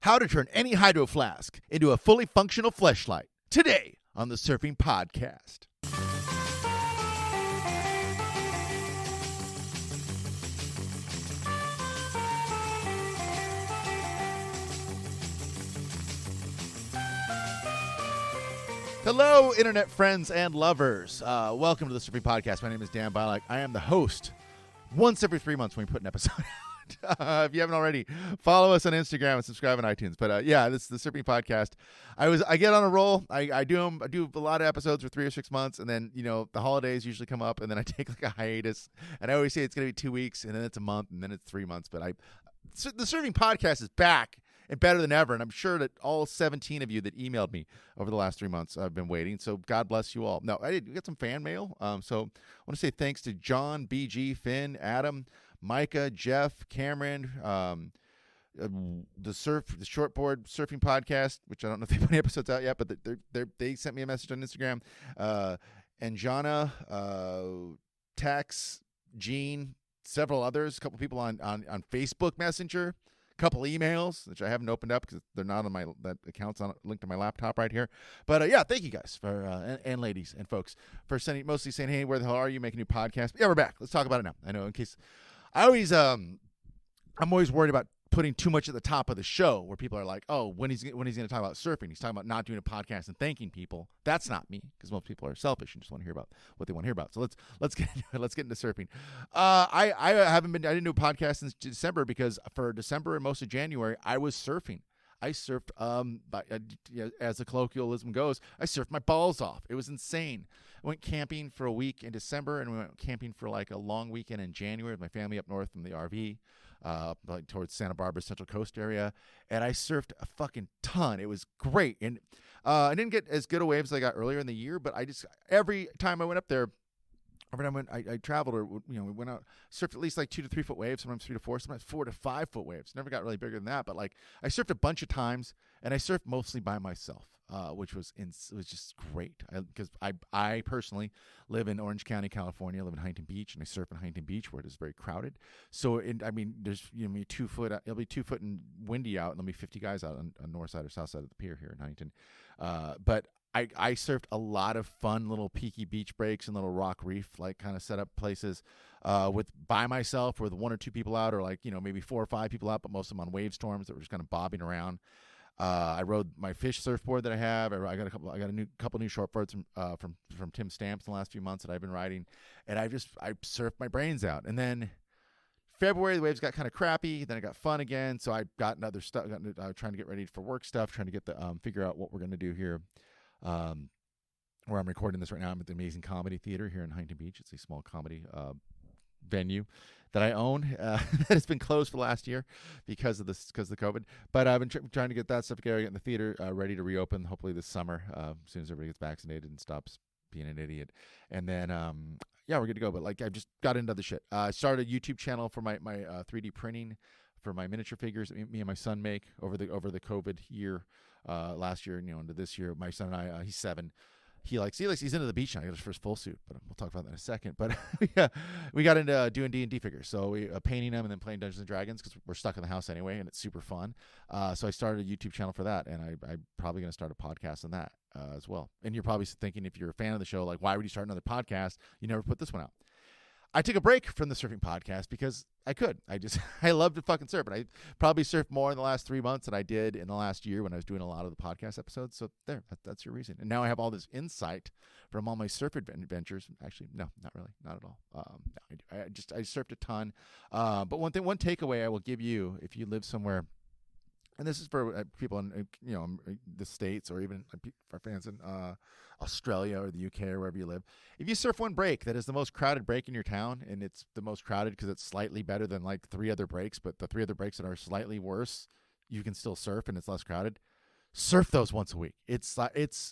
How to turn any hydro flask into a fully functional fleshlight. Today on the Surfing Podcast. Hello, internet friends and lovers. Welcome to the Surfing Podcast. My name is Dan Bialek. I am the host once every 3 months when we put an episode out. If you haven't already, follow us on Instagram and subscribe on iTunes. But yeah, this is the Surfing Podcast. I get on a roll. I do a lot of episodes for 3 or 6 months, and then the holidays usually come up, and then I take like a hiatus. And I always say it's going to be 2 weeks, and then it's a month, and then it's 3 months. But the Surfing Podcast is back and better than ever. And I'm sure that all 17 of you that emailed me over the last 3 months have been waiting. So God bless you all. No, I did get some fan mail. So I want to say thanks to John, BG, Finn, Adam, Micah, Jeff, Cameron, the Shortboard Surfing Podcast, which I don't know if they put any episodes out yet, but they sent me a message on Instagram. And Jana, Tex, Gene, several others, a couple people on Facebook Messenger, a couple emails, which I haven't opened up because they're not on my account's linked to my laptop right here. But yeah, thank you guys for and ladies and folks for mostly saying, hey, where the hell are you? Make a new podcast. But yeah, we're back. Let's talk about it now. I know in case I'm always worried about putting too much at the top of the show where people are like, oh, when he's going to talk about surfing, he's talking about not doing a podcast and thanking people. That's not me, because most people are selfish and just want to hear about what they want to hear about. So let's get into it. Let's get into surfing. I didn't do a podcast since December because for December and most of January I was surfing. I surfed, as the colloquialism goes, I surfed my balls off. It was insane. I went camping for a week in December, and we went camping for like a long weekend in January with my family up north from the RV, like towards Santa Barbara Central Coast area, and I surfed a fucking ton. It was great, and I didn't get as good a waves as I got earlier in the year, but every time I went up there, every time I traveled or we went out, surfed at least like 2 to 3 foot waves, sometimes 3 to 4, sometimes 4 to 5 foot waves. Never got really bigger than that, but like I surfed a bunch of times, and I surfed mostly by myself, which was just great. Because I personally live in Orange County, California. I live in Huntington Beach, and I surf in Huntington Beach where it is very crowded. So there's 2 foot. It'll be 2 foot and windy out, and there'll be 50 guys out on north side or south side of the pier here in Huntington. But I surfed a lot of fun little peaky beach breaks and little rock reef like kind of set up places by myself with 1 or 2 people out, or like maybe 4 or 5 people out, but most of them on wave storms that were just kind of bobbing around. I rode my fish surfboard that I have. I got a couple new shortboards from Tim Stamps in the last few months that I've been riding, and I surfed my brains out. And then February, the waves got kind of crappy. Then it got fun again, so I got another stuff. Trying to get ready for work stuff, trying to get figure out what we're going to do here. Where I'm recording this right now, I'm at the Amazing Comedy Theater here in Huntington Beach. It's a small comedy venue that I own that has been closed for the last year because of COVID. But I've been trying to get that stuff together, getting the theater ready to reopen hopefully this summer, as soon as everybody gets vaccinated and stops being an idiot. And then yeah, we're good to go. But like I just got into the shit. I started a YouTube channel for my 3D printing for my miniature figures that me and my son make over the COVID year. Last year, into this year, my son and I, he's 7. He's into the beach now. He got his first full suit, but we'll talk about that in a second. But yeah, we got into doing D&D figures. So we painting them and then playing Dungeons and Dragons because we're stuck in the house anyway, and it's super fun. So I started a YouTube channel for that, and I'm probably going to start a podcast on that as well. And you're probably thinking, if you're a fan of the show, like, why would you start another podcast? You never put this one out. I took a break from the surfing podcast because I could. I love to fucking surf, but I probably surfed more in the last 3 months than I did in the last year when I was doing a lot of the podcast episodes. So that's your reason. And now I have all this insight from all my surf adventures. Actually, no, not really, not at all. No, I surfed a ton. But one takeaway I will give you if you live somewhere, and this is for people in the States, or even for fans in Australia or the UK or wherever you live. If you surf one break that is the most crowded break in your town, and it's the most crowded because it's slightly better than like 3 other breaks, but the 3 other breaks that are slightly worse, you can still surf and it's less crowded. Surf those once a week. It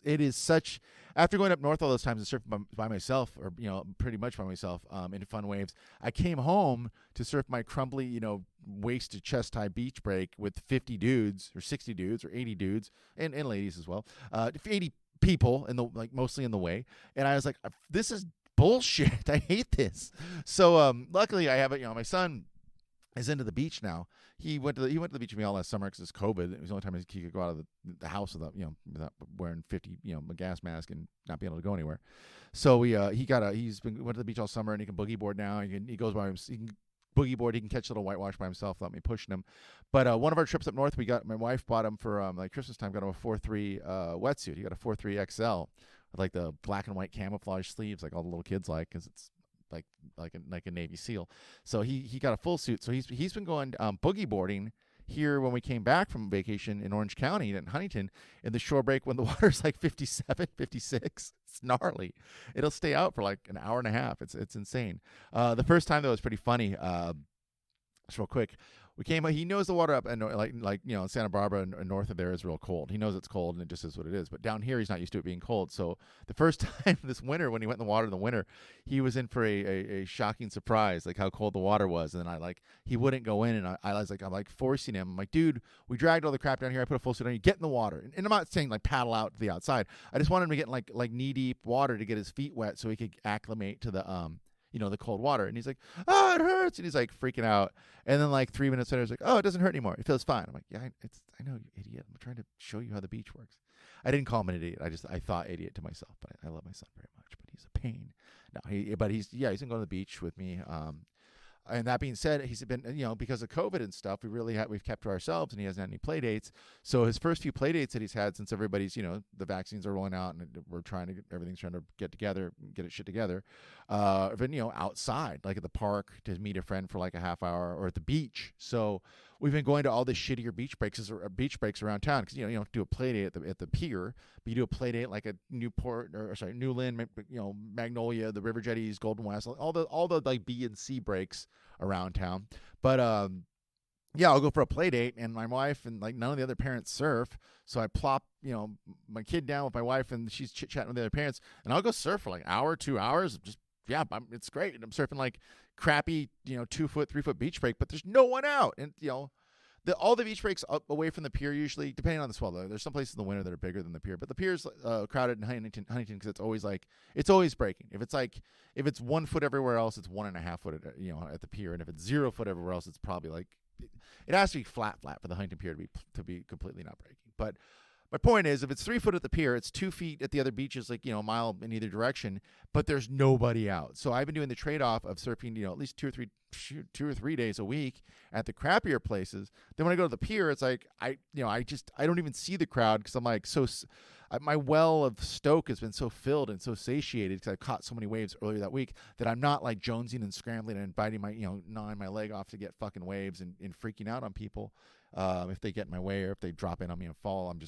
is such, after going up north all those times and surfing by myself, or pretty much by myself in fun waves, I came home to surf my crumbly waist to chest high beach break with 50 dudes or 60 dudes or 80 dudes and ladies as well, 80 people mostly in the way, and I was like, this is bullshit. I hate this. So luckily I have my son is into the beach now. He went to the beach with me all last summer because it's COVID. It was the only time he could go out of the house without wearing 50 a gas mask and not being able to go anywhere. So went to the beach all summer, and he can boogie board now. He goes by himself. He can boogie board. He can catch a little whitewash by himself without me pushing him. But one of our trips up north, my wife bought him for like Christmas time. Got him a 4.3 wetsuit. He got a 4.3 XL with like the black and white camouflage sleeves, like all the little kids like, because it's like a Navy SEAL. So he got a full suit. So he's been going boogie boarding here when we came back from vacation in Orange County in Huntington in the shore break when the water's like 57, 56. It's gnarly. It'll stay out for like an hour and a half. It's insane. The first time though was pretty funny. Just real quick. We came. He knows the water up and Santa Barbara and north of there is real cold. He knows it's cold and it just is what it is. But down here he's not used to it being cold. So the first time this winter when he went in the water in the winter, he was in for a shocking surprise, like how cold the water was. And then he wouldn't go in, and I was like, I'm like forcing him. I'm like, dude, we dragged all the crap down here. I put a full suit on you. Get in the water. And I'm not saying like paddle out to the outside. I just wanted him to get in like knee deep water to get his feet wet so he could acclimate to the the cold water. And he's like, oh, it hurts. And he's like freaking out. And then like 3 minutes later, he's like, oh, it doesn't hurt anymore. It feels fine. I'm like, yeah, I know, you idiot. I'm trying to show you how the beach works. I didn't call him an idiot. I thought idiot to myself, but I love my son very much, but he's a pain. No, he's been going to the beach with me. And that being said, he's been, because of COVID and stuff, we've kept to ourselves, and he hasn't had any play dates. So his first few play dates that he's had since everybody's, the vaccines are rolling out and everything's trying to get it shit together. Been, outside, like at the park to meet a friend for like a half hour, or at the beach. So we've been going to all the shittier beach breaks around town because, you don't do a play date at the pier, but you do a play date like at Newland, Magnolia, the River Jetties, Golden West, all the like B and C breaks around town. But I'll go for a play date, and my wife and like none of the other parents surf, so I plop my kid down with my wife, and she's chit chatting with the other parents, and I'll go surf for like an hour, 2 hours, it's great. And I'm surfing like crappy 2 foot, 3 foot beach break, but there's no one out, and all the beach breaks up away from the pier usually, depending on the swell though. There's some places in the winter that are bigger than the pier, but the pier's crowded in Huntington because it's always breaking. If it's 1 foot everywhere else, it's 1.5 foot at the pier, and if it's 0 foot everywhere else, it's probably like it has to be flat for the Huntington pier to be completely not breaking. But my point is, if it's 3 foot at the pier, it's 2 feet at the other beaches, like, a mile in either direction, but there's nobody out. So I've been doing the trade-off of surfing, at least 2 or 3 days a week at the crappier places. Then when I go to the pier, it's like, I don't even see the crowd because I'm like, my well of stoke has been so filled and so satiated because I've caught so many waves earlier that week that I'm not like jonesing and scrambling and biting my, gnawing my leg off to get fucking waves and freaking out on people. If they get in my way or if they drop in on me and fall, I'm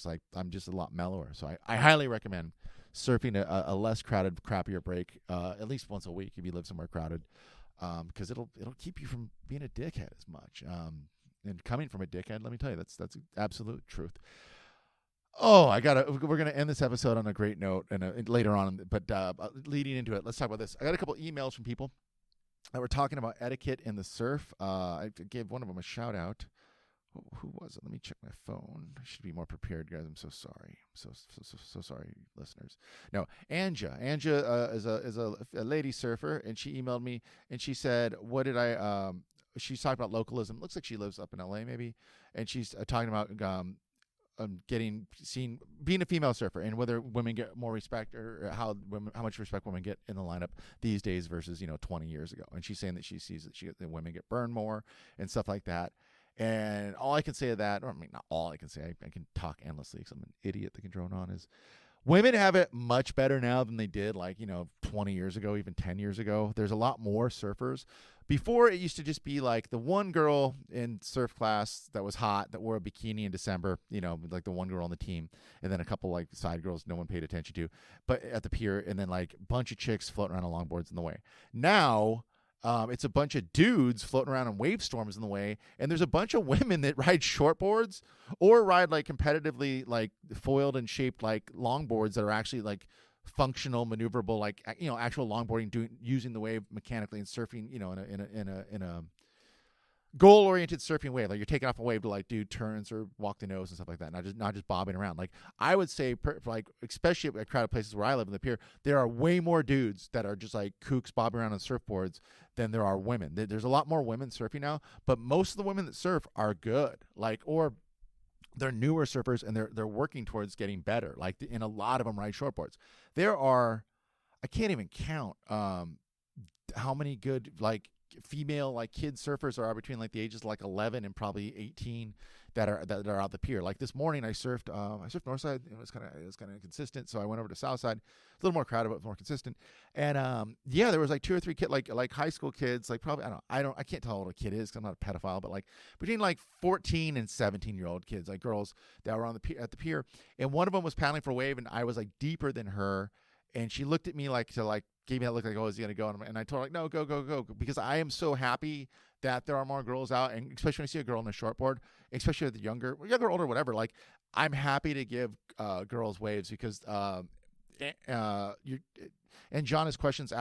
just a lot mellower. So I highly recommend surfing a less crowded, crappier break, at least once a week if you live somewhere crowded, because it'll keep you from being a dickhead as much. And coming from a dickhead, let me tell you, that's absolute truth. Oh, we're gonna end this episode on a great note and later on, but leading into it, let's talk about this. I got a couple emails from people that were talking about etiquette in the surf. I gave one of them a shout out. Who was it? Let me check my phone. I should be more prepared, guys. I'm so sorry. So sorry, listeners. No, Anja. Anja is a lady surfer, and she emailed me, and she said, "What did I?" She's talking about localism. Looks like she lives up in LA, maybe, and she's talking about being a female surfer and whether women get more respect or how much respect women get in the lineup these days versus 20 years ago. And she's saying that she sees that women get burned more and stuff like that. And all I can say to that, or I mean, not all I can say, I can talk endlessly because I'm an idiot that can drone on, is women have it much better now than they did 20 years ago, even 10 years ago. There's a lot more surfers. Before, it used to just be like the one girl in surf class that was hot that wore a bikini in December, like the one girl on the team, and then a couple like side girls no one paid attention to, but at the pier, and then like a bunch of chicks floating around on longboards in the way. Now, it's a bunch of dudes floating around in wave storms in the way, and there's a bunch of women that ride shortboards or ride like competitively like foiled and shaped like longboards that are actually like functional, maneuverable, like actual longboarding, using the wave mechanically and surfing, in a goal-oriented surfing wave. Like you're taking off a wave to like do turns or walk the nose and stuff like that. Not just bobbing around. Like I would say, like especially at crowded places where I live in the pier, there are way more dudes that are just like kooks bobbing around on surfboards than there are women. There's a lot more women surfing now, but most of the women that surf are good. Like or they're newer surfers and they're working towards getting better. Like and a lot of them ride shortboards. There are, I can't even count how many good like female like kid surfers are between like the ages of like 11 and probably 18 that are out the pier. Like this morning I surfed Northside. It was kind of inconsistent, so I went over to Southside. It's a little more crowded but more consistent. And yeah, there was like 2 or 3 kids like high school kids, like probably I can't tell how old a kid is because I'm not a pedophile, but like between like 14 and 17-year-old kids, like girls that were on at the pier, and one of them was paddling for a wave and I was like deeper than her. And she looked at me gave me that look like, oh, is he going to go? And I told her, like, no, go. Because I am so happy that there are more girls out. And especially when I see a girl on a shortboard, especially with the younger, older, whatever. Like, I'm happy to give girls waves because, and John's questions,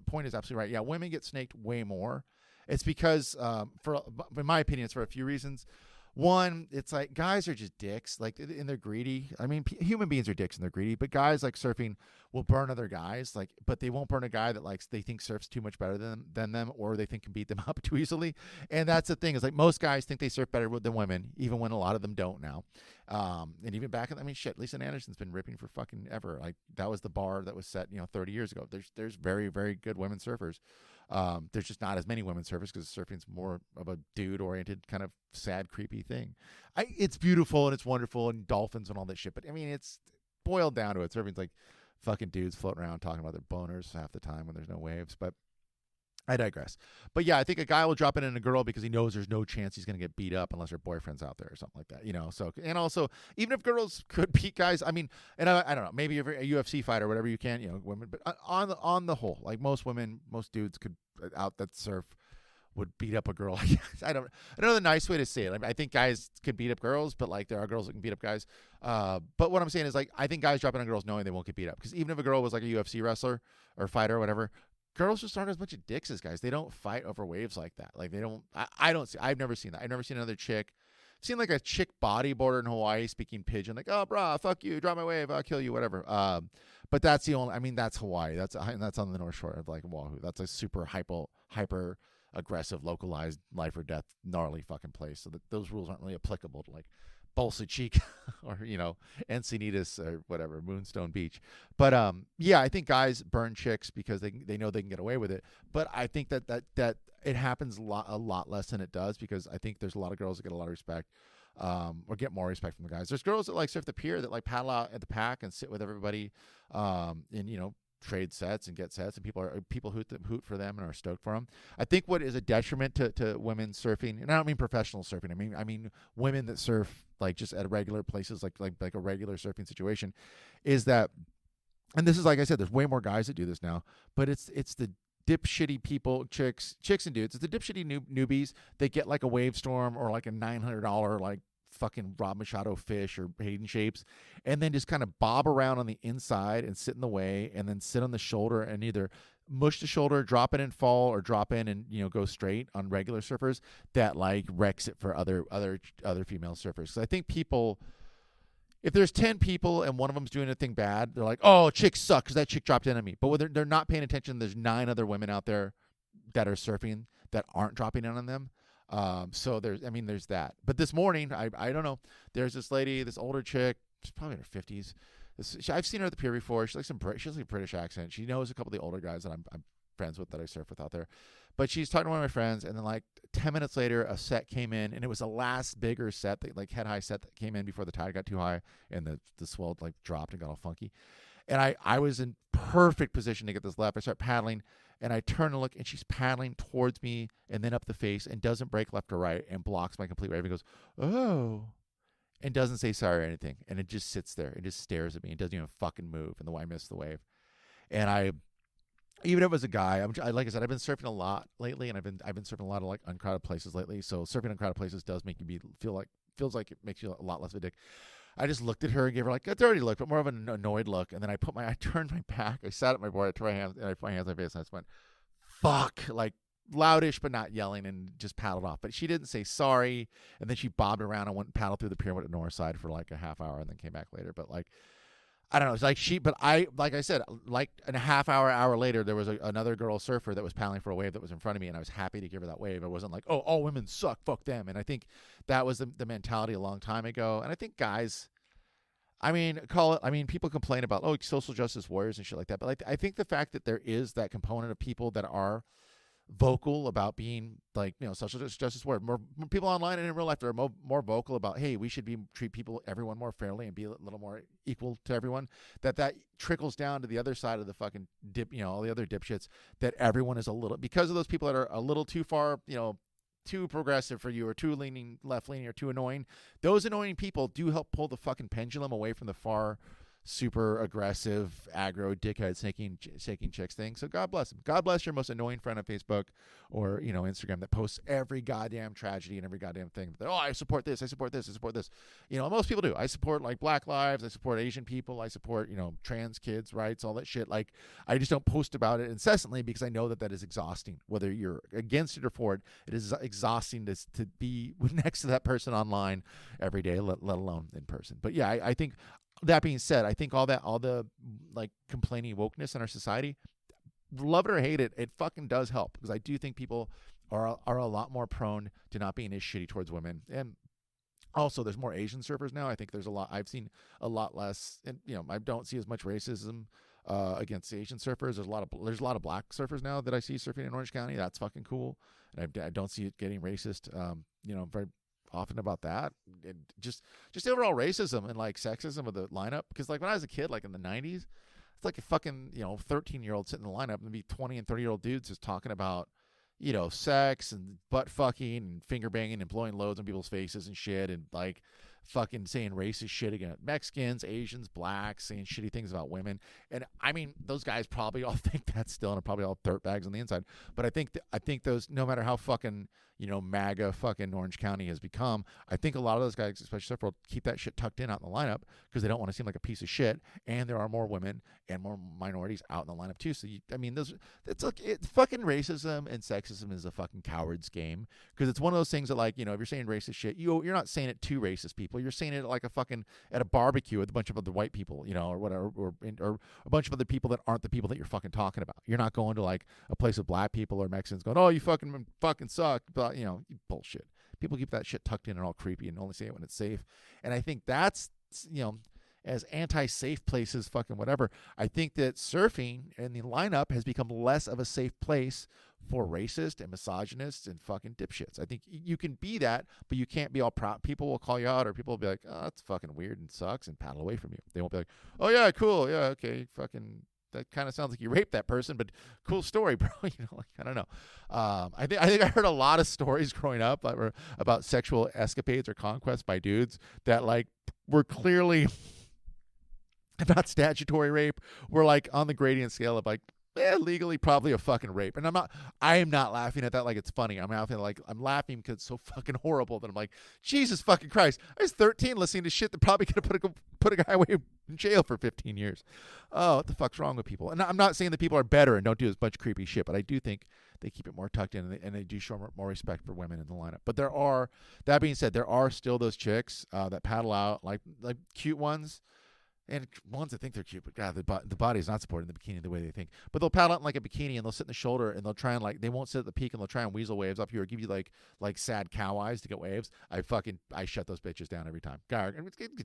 point is absolutely right. Yeah, women get snaked way more. It's because, in my opinion, it's for a few reasons. One, it's like guys are just dicks, like, and they're greedy. I mean, human beings are dicks and they're greedy, but guys like surfing will burn other guys, like, but they won't burn a guy that like they think surfs too much better than them, or they think can beat them up too easily. And that's the thing is like most guys think they surf better than women, even when a lot of them don't now. And even back in, I mean, shit, Lisa Anderson's been ripping for fucking ever. Like that was the bar that was set, 30 years ago. There's very, very good women surfers. There's just not as many women surfers because surfing's more of a dude-oriented kind of sad, creepy thing. It's beautiful and it's wonderful and dolphins and all that shit, but I mean, it's boiled down to it. Surfing's like fucking dudes floating around talking about their boners half the time when there's no waves, but I digress. But yeah, I think a guy will drop in a girl because he knows there's no chance he's going to get beat up unless her boyfriend's out there or something like that, So, and also, even if girls could beat guys, I mean, and I don't know, maybe if you're a UFC fighter or whatever, you can, women, but on the whole, like most dudes could out that surf would beat up a girl. I don't know the nice way to say it. I think guys could beat up girls, but like there are girls that can beat up guys. But what I'm saying is like I think guys dropping on girls knowing they won't get beat up, because even if a girl was like a UFC wrestler or fighter or whatever, girls just aren't as much of dicks as guys. They don't fight over waves like that. Like they don't. I've never seen that. I've never seen another chick. I've seen like a chick bodyboarder in Hawaii speaking pidgin, like, oh, brah, fuck you, drop my wave, I'll kill you, whatever. But that's the only. I mean, that's Hawaii. That's on the North Shore of like Oahu. That's a super hyper aggressive, localized, life or death, gnarly fucking place. So that those rules aren't really applicable to like Balsa Cheek or Encinitas or whatever, Moonstone Beach. But yeah, I think guys burn chicks because they know they can get away with it. But I think that it happens a lot less than it does, because I think there's a lot of girls that get a lot of respect, or get more respect from the guys. There's girls that like surf the pier that like paddle out at the pack and sit with everybody, and trade sets and get sets, and people hoot for them and are stoked for them. I think what is a detriment to women surfing, and I don't mean professional surfing, I mean women that surf like just at regular places, like a regular surfing situation, is that, and this is, like I said, there's way more guys that do this now, but it's the dipshitty people, chicks and dudes. It's the dipshitty newbies. They get like a wave storm or like a $900 like fucking Rob Machado fish or Hayden shapes, and then just kind of bob around on the inside and sit in the way, and then sit on the shoulder and either mush the shoulder, drop it and fall, or drop in and go straight on regular surfers. That like wrecks it for other female surfers. So I think people, if there's 10 people and one of them's doing a thing bad, they're like, oh, chicks suck because that chick dropped in on me. But when they're not paying attention, there's 9 other women out there that are surfing that aren't dropping in on them. So there's that. But this morning, I don't know, there's this lady, this older chick, she's probably in her 50s. I've seen her at the pier before. She has like a British accent. She knows a couple of the older guys that I'm friends with, that I surf with out there. But she's talking to one of my friends, and then like 10 minutes later, a set came in, and it was the last bigger set, that like head high set that came in before the tide got too high and the swell like dropped and got all funky. And I was in perfect position to get this left. I start paddling, and I turn and look, and she's paddling towards me and then up the face, and doesn't break left or right, and blocks my complete wave and goes, oh, and doesn't say sorry or anything. And it just sits there and just stares at me and doesn't even fucking move. And I missed the wave. And even if it was a guy, like I said, I've been surfing a lot lately, and I've been surfing a lot of like uncrowded places lately. So surfing in crowded places does make you feels like it makes you a lot less of a dick. I just looked at her and gave her like a dirty look, but more of an annoyed look. And then I turned my back, I sat at my board, I turned my hands, and I put my hands on my face, and I just went, fuck, like loudish but not yelling, and just paddled off. But she didn't say sorry, and then she bobbed around and went and paddled through the pyramid at North Side for like a half hour and then came back later. But like, I don't know. It's like like I said, like a half hour later, there was another girl surfer that was paddling for a wave that was in front of me, and I was happy to give her that wave. I wasn't like, oh, all women suck, fuck them. And I think that was the mentality a long time ago. And I think guys, people complain about, oh, social justice warriors and shit like that. But like, I think the fact that there is that component of people that are vocal about being like, social justice warriors, more people online and in real life that are more vocal about, hey, we should treat everyone more fairly and be a little more equal to everyone, that trickles down to the other side of the fucking all the other dipshits, that everyone is a little, because of those people that are a little too far, too progressive for you, or too left leaning, or too annoying. Those annoying people do help pull the fucking pendulum away from the far super aggressive, aggro, dickhead, snaking chicks thing. So God bless him. God bless your most annoying friend on Facebook or Instagram that posts every goddamn tragedy and every goddamn thing. Oh, I support this. I support this. I support this. Most people do. I support like Black lives. I support Asian people. I support trans kids' rights, all that shit. Like, I just don't post about it incessantly because I know that is exhausting. Whether you're against it or for it, it is exhausting to be next to that person online every day, let alone in person. But yeah, I think. That being said, I think all the like complaining wokeness in our society, love it or hate it, it fucking does help, because I do think people are a lot more prone to not being as shitty towards women. And also, there's more Asian surfers now. I think I've seen a lot less, and I don't see as much racism against Asian surfers. There's a lot of black surfers now that I see surfing in Orange County. That's fucking cool, and I don't see it getting racist. Very often about that, and just overall racism and like sexism of the lineup. Because like when I was a kid, like in the 90s, it's like a fucking 13-year-old sitting in the lineup and be 20 and 30-year-old dudes just talking about sex and butt fucking and finger banging and blowing loads on people's faces and shit, and like fucking saying racist shit against Mexicans, Asians, blacks, saying shitty things about women. And I mean, those guys probably all think that still, and are probably all dirtbags on the inside. But I think those, no matter how fucking MAGA fucking Orange County has become, I think a lot of those guys, especially Surf World, keep that shit tucked in out in the lineup because they don't want to seem like a piece of shit. And there are more women and more minorities out in the lineup too. So it's fucking racism and sexism is a fucking coward's game, because it's one of those things that, like, if you're saying racist shit, you're not saying it to racist people. You're saying it like a fucking at a barbecue with a bunch of other white people, or whatever, or a bunch of other people that aren't the people that you're fucking talking about. You're not going to like a place of black people or Mexicans going, oh, you fucking suck, but bullshit. People keep that shit tucked in and all creepy and only say it when it's safe. And I think that's, as anti-safe places, fucking whatever, I think that surfing and the lineup has become less of a safe place for racist and misogynists and fucking dipshits. I think you can be that, but you can't be all proud. People will call you out, or people will be like, oh, that's fucking weird and sucks, and paddle away from you. They won't be like, oh yeah, cool, yeah, okay, fucking, that kind of sounds like you raped that person, but cool story, bro. I don't know. I think I heard a lot of stories growing up about sexual escapades or conquests by dudes that like were clearly not statutory rape. Were like on the gradient scale of like, legally probably a fucking rape. And I am not laughing at that like it's funny. I'm laughing because it's so fucking horrible that I'm like, Jesus fucking Christ. I was 13 listening to shit that probably could have put a guy away in jail for 15 years. Oh, what the fuck's wrong with people? And I'm not saying that people are better and don't do as much creepy shit, but I do think they keep it more tucked in, and they do show more respect for women in the lineup. But that being said, there are still those chicks that paddle out, like cute ones. And ones that think they're cute, but God, the body's not supporting the bikini the way they think. But they'll paddle out in like a bikini, and they'll sit in the shoulder, and they'll try and they won't sit at the peak, and they'll try and weasel waves up here, or give you like sad cow eyes to get waves. I shut those bitches down every time.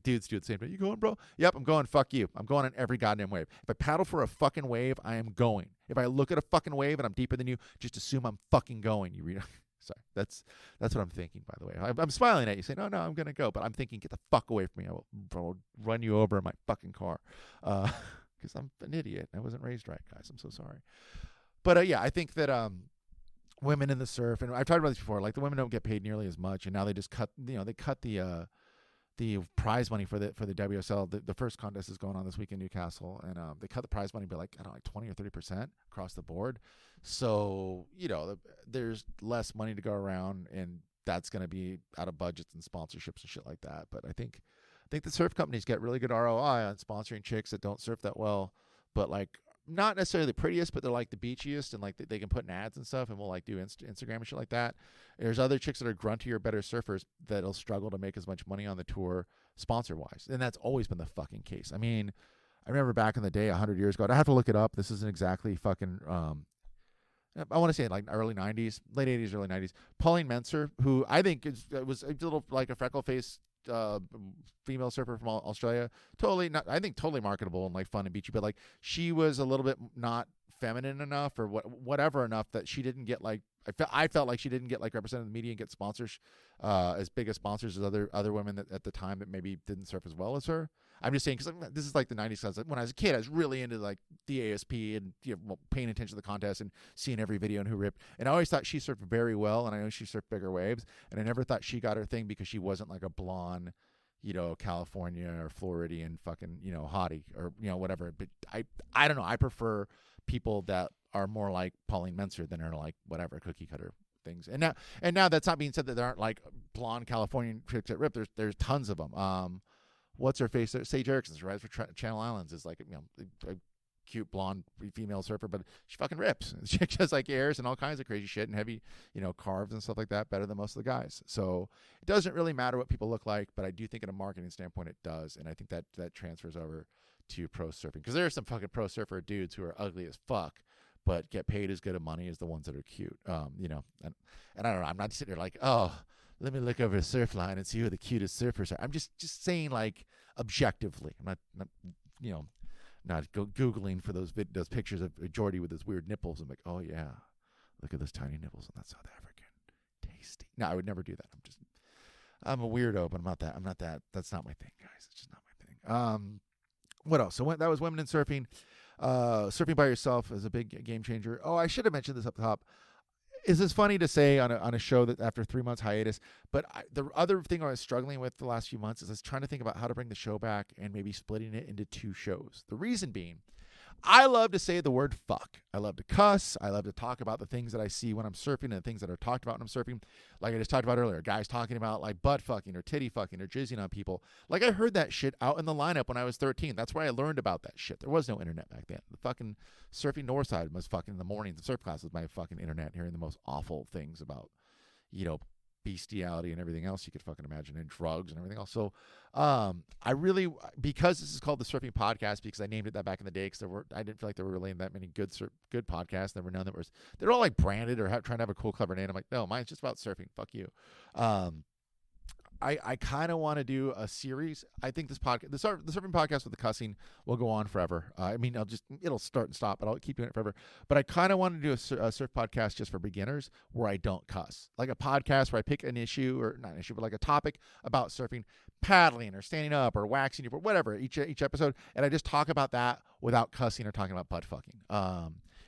Dudes do the same thing. You going, bro? Yep, I'm going. Fuck you. I'm going on every goddamn wave. If I paddle for a fucking wave, I am going. If I look at a fucking wave and I'm deeper than you, just assume I'm fucking going. You read. Sorry, that's what I'm thinking, by the way. I'm smiling at you, saying, no, I'm going to go. But I'm thinking, get the fuck away from me. I will run you over in my fucking car. Because I'm an idiot. I wasn't raised right, guys. I'm so sorry. But, yeah, I think that women in the surf, and I've talked about this before, like the women don't get paid nearly as much. And now they just cut, they cut the prize money for the WSL. The first contest is going on this week in Newcastle, and they cut the prize money by like 20 or 30% across the board. So there's less money to go around, and that's going to be out of budgets and sponsorships and shit like that. But I think the surf companies get really good ROI on sponsoring chicks that don't surf that well, but like not necessarily the prettiest, but they're like the beachiest, and like they can put in ads and stuff, and we'll like do Instagram and shit like that. There's other chicks that are gruntier, better surfers that'll struggle to make as much money on the tour sponsor wise, and that's always been the fucking case. I mean, I remember back in the day, 100 years ago. I have to look it up. This isn't exactly fucking. I want to say like early 90s, late 80s, early 90s. Pauline Menser, who I think was a little like a freckle-faced female surfer from Australia. Totally marketable and like fun and beachy, but like she was a little bit not feminine enough or whatever enough that she didn't get like, I felt like she didn't get like represented in the media and get sponsors as big as sponsors as other women that at the time that maybe didn't surf as well as her. I'm just saying, because this is like the 90s. So when I was a kid, I was really into like the ASP and paying attention to the contest and seeing every video and who ripped. And I always thought she surfed very well, and I know she surfed bigger waves. And I never thought she got her thing because she wasn't like a blonde, California or Floridian fucking, hottie or, whatever. But I don't know. I prefer people that are more like Pauline Menser than are like whatever cookie cutter things. And now that's not being said that there aren't like blonde Californian chicks that rip. There's tons of them. What's her face? Sage Erickson's right for Channel Islands is like a cute blonde female surfer, but she fucking rips. She just like airs and all kinds of crazy shit and heavy, carves and stuff like that better than most of the guys. So it doesn't really matter what people look like, but I do think in a marketing standpoint it does, and I think that transfers over to pro surfing, because there are some fucking pro surfer dudes who are ugly as fuck but get paid as good of money as the ones that are cute. And I don't know. I'm not sitting there like, oh, let me look over a surf line and see who the cutest surfers are. I'm just saying, like, objectively. I'm not Googling for those pictures of Jordy with his weird nipples. I'm like, oh yeah, look at those tiny nipples on that South African. Tasty. No, I would never do that. I'm a weirdo, but I'm not that. That's not my thing, guys. It's just not my thing. What else? So that was women in surfing. Surfing by yourself is a big game changer. Oh, I should have mentioned this up top. Is this funny to say on a show that after 3 months hiatus? But the other thing I was struggling with the last few months is I was trying to think about how to bring the show back and maybe splitting it into 2 shows. The reason being, I love to say the word fuck. I love to cuss. I love to talk about the things that I see when I'm surfing and the things that are talked about when I'm surfing. Like I just talked about earlier, guys talking about like butt fucking or titty fucking or jizzing on people. Like I heard that shit out in the lineup when I was 13. That's where I learned about that shit. There was no internet back then. The fucking surfing Northside was fucking in the mornings. The surf class was my fucking internet, hearing the most awful things about, bestiality and everything else you could fucking imagine, and drugs and everything else. So I really, because this is called the Surfing Podcast, because I named it that back in the day, because I didn't feel like there were really that many good podcasts. There were none that they're all like branded or trying to have a cool, clever name. I'm like, no, mine's just about surfing. Fuck you. I kind of want to do a series. I think this podcast, the surfing podcast with the cussing, will go on forever. I mean, it'll start and stop, but I'll keep doing it forever. But I kind of want to do a surf podcast just for beginners, where I don't cuss, like a podcast where I pick an issue, or not an issue, but like a topic about surfing, paddling or standing up or waxing your board, whatever, each episode, and I just talk about that without cussing or talking about butt fucking.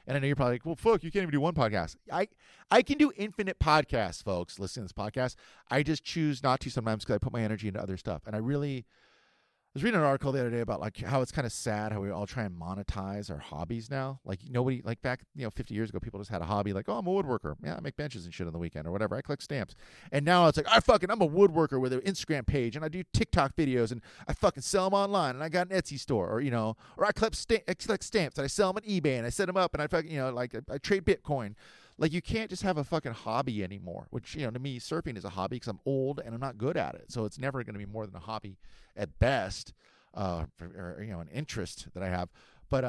And I know you're probably like, well, fuck, you can't even do one podcast. I can do infinite podcasts, folks, listening to this podcast. I just choose not to sometimes because I put my energy into other stuff. And I was reading an article the other day about like how it's kind of sad how we all try and monetize our hobbies now. Like nobody, like back 50 years ago, people just had a hobby like, oh, I'm a woodworker. Yeah, I make benches and shit on the weekend or whatever. I collect stamps. And now it's like, I'm a woodworker with an Instagram page, and I do TikTok videos, and I fucking sell them online, and I got an Etsy store, or I collect stamps and I sell them on eBay, and I set them up, and I fucking I trade Bitcoin. Like, you can't just have a fucking hobby anymore, which, to me, surfing is a hobby because I'm old and I'm not good at it. So it's never going to be more than a hobby at best, or an interest that I have. But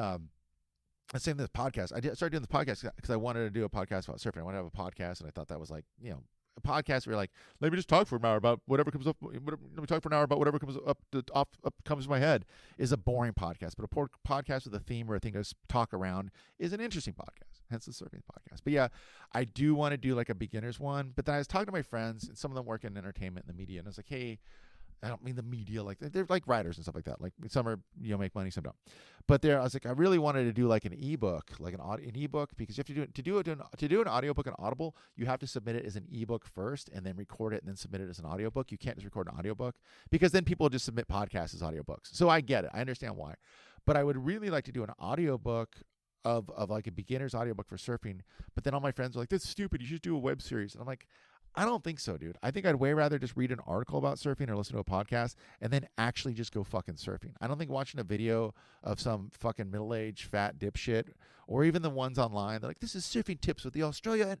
the same with this podcast. I started doing this podcast because I wanted to do a podcast about surfing. I wanted to have a podcast, and I thought that was like, a podcast where you're like, let me just talk for an hour about whatever comes up. Let me talk for an hour about whatever comes comes to my head is a boring podcast. But a podcast with a theme or a thing to talk around is an interesting podcast. Hence the surfing podcast. But yeah, I do want to do like a beginner's one. But then I was talking to my friends, and some of them work in entertainment and the media, and I was like, hey, I don't mean the media, like they're like writers and stuff like that. Like some are, make money, some don't. But I was like, I really wanted to do like an ebook, like an ebook, because you have to do an audiobook on Audible, you have to submit it as an ebook first, and then record it, and then submit it as an audiobook. You can't just record an audiobook, because then people just submit podcasts as audiobooks. So I get it, I understand why, but I would really like to do an audiobook of like a beginner's audiobook for surfing. But then all my friends are like, that's stupid, you should do a web series. And I'm like, I don't think so, dude. I think I'd way rather just read an article about surfing or listen to a podcast and then actually just go fucking surfing. I don't think watching a video of some fucking middle-aged fat dipshit, or even the ones online, they're like, this is surfing tips with the Australian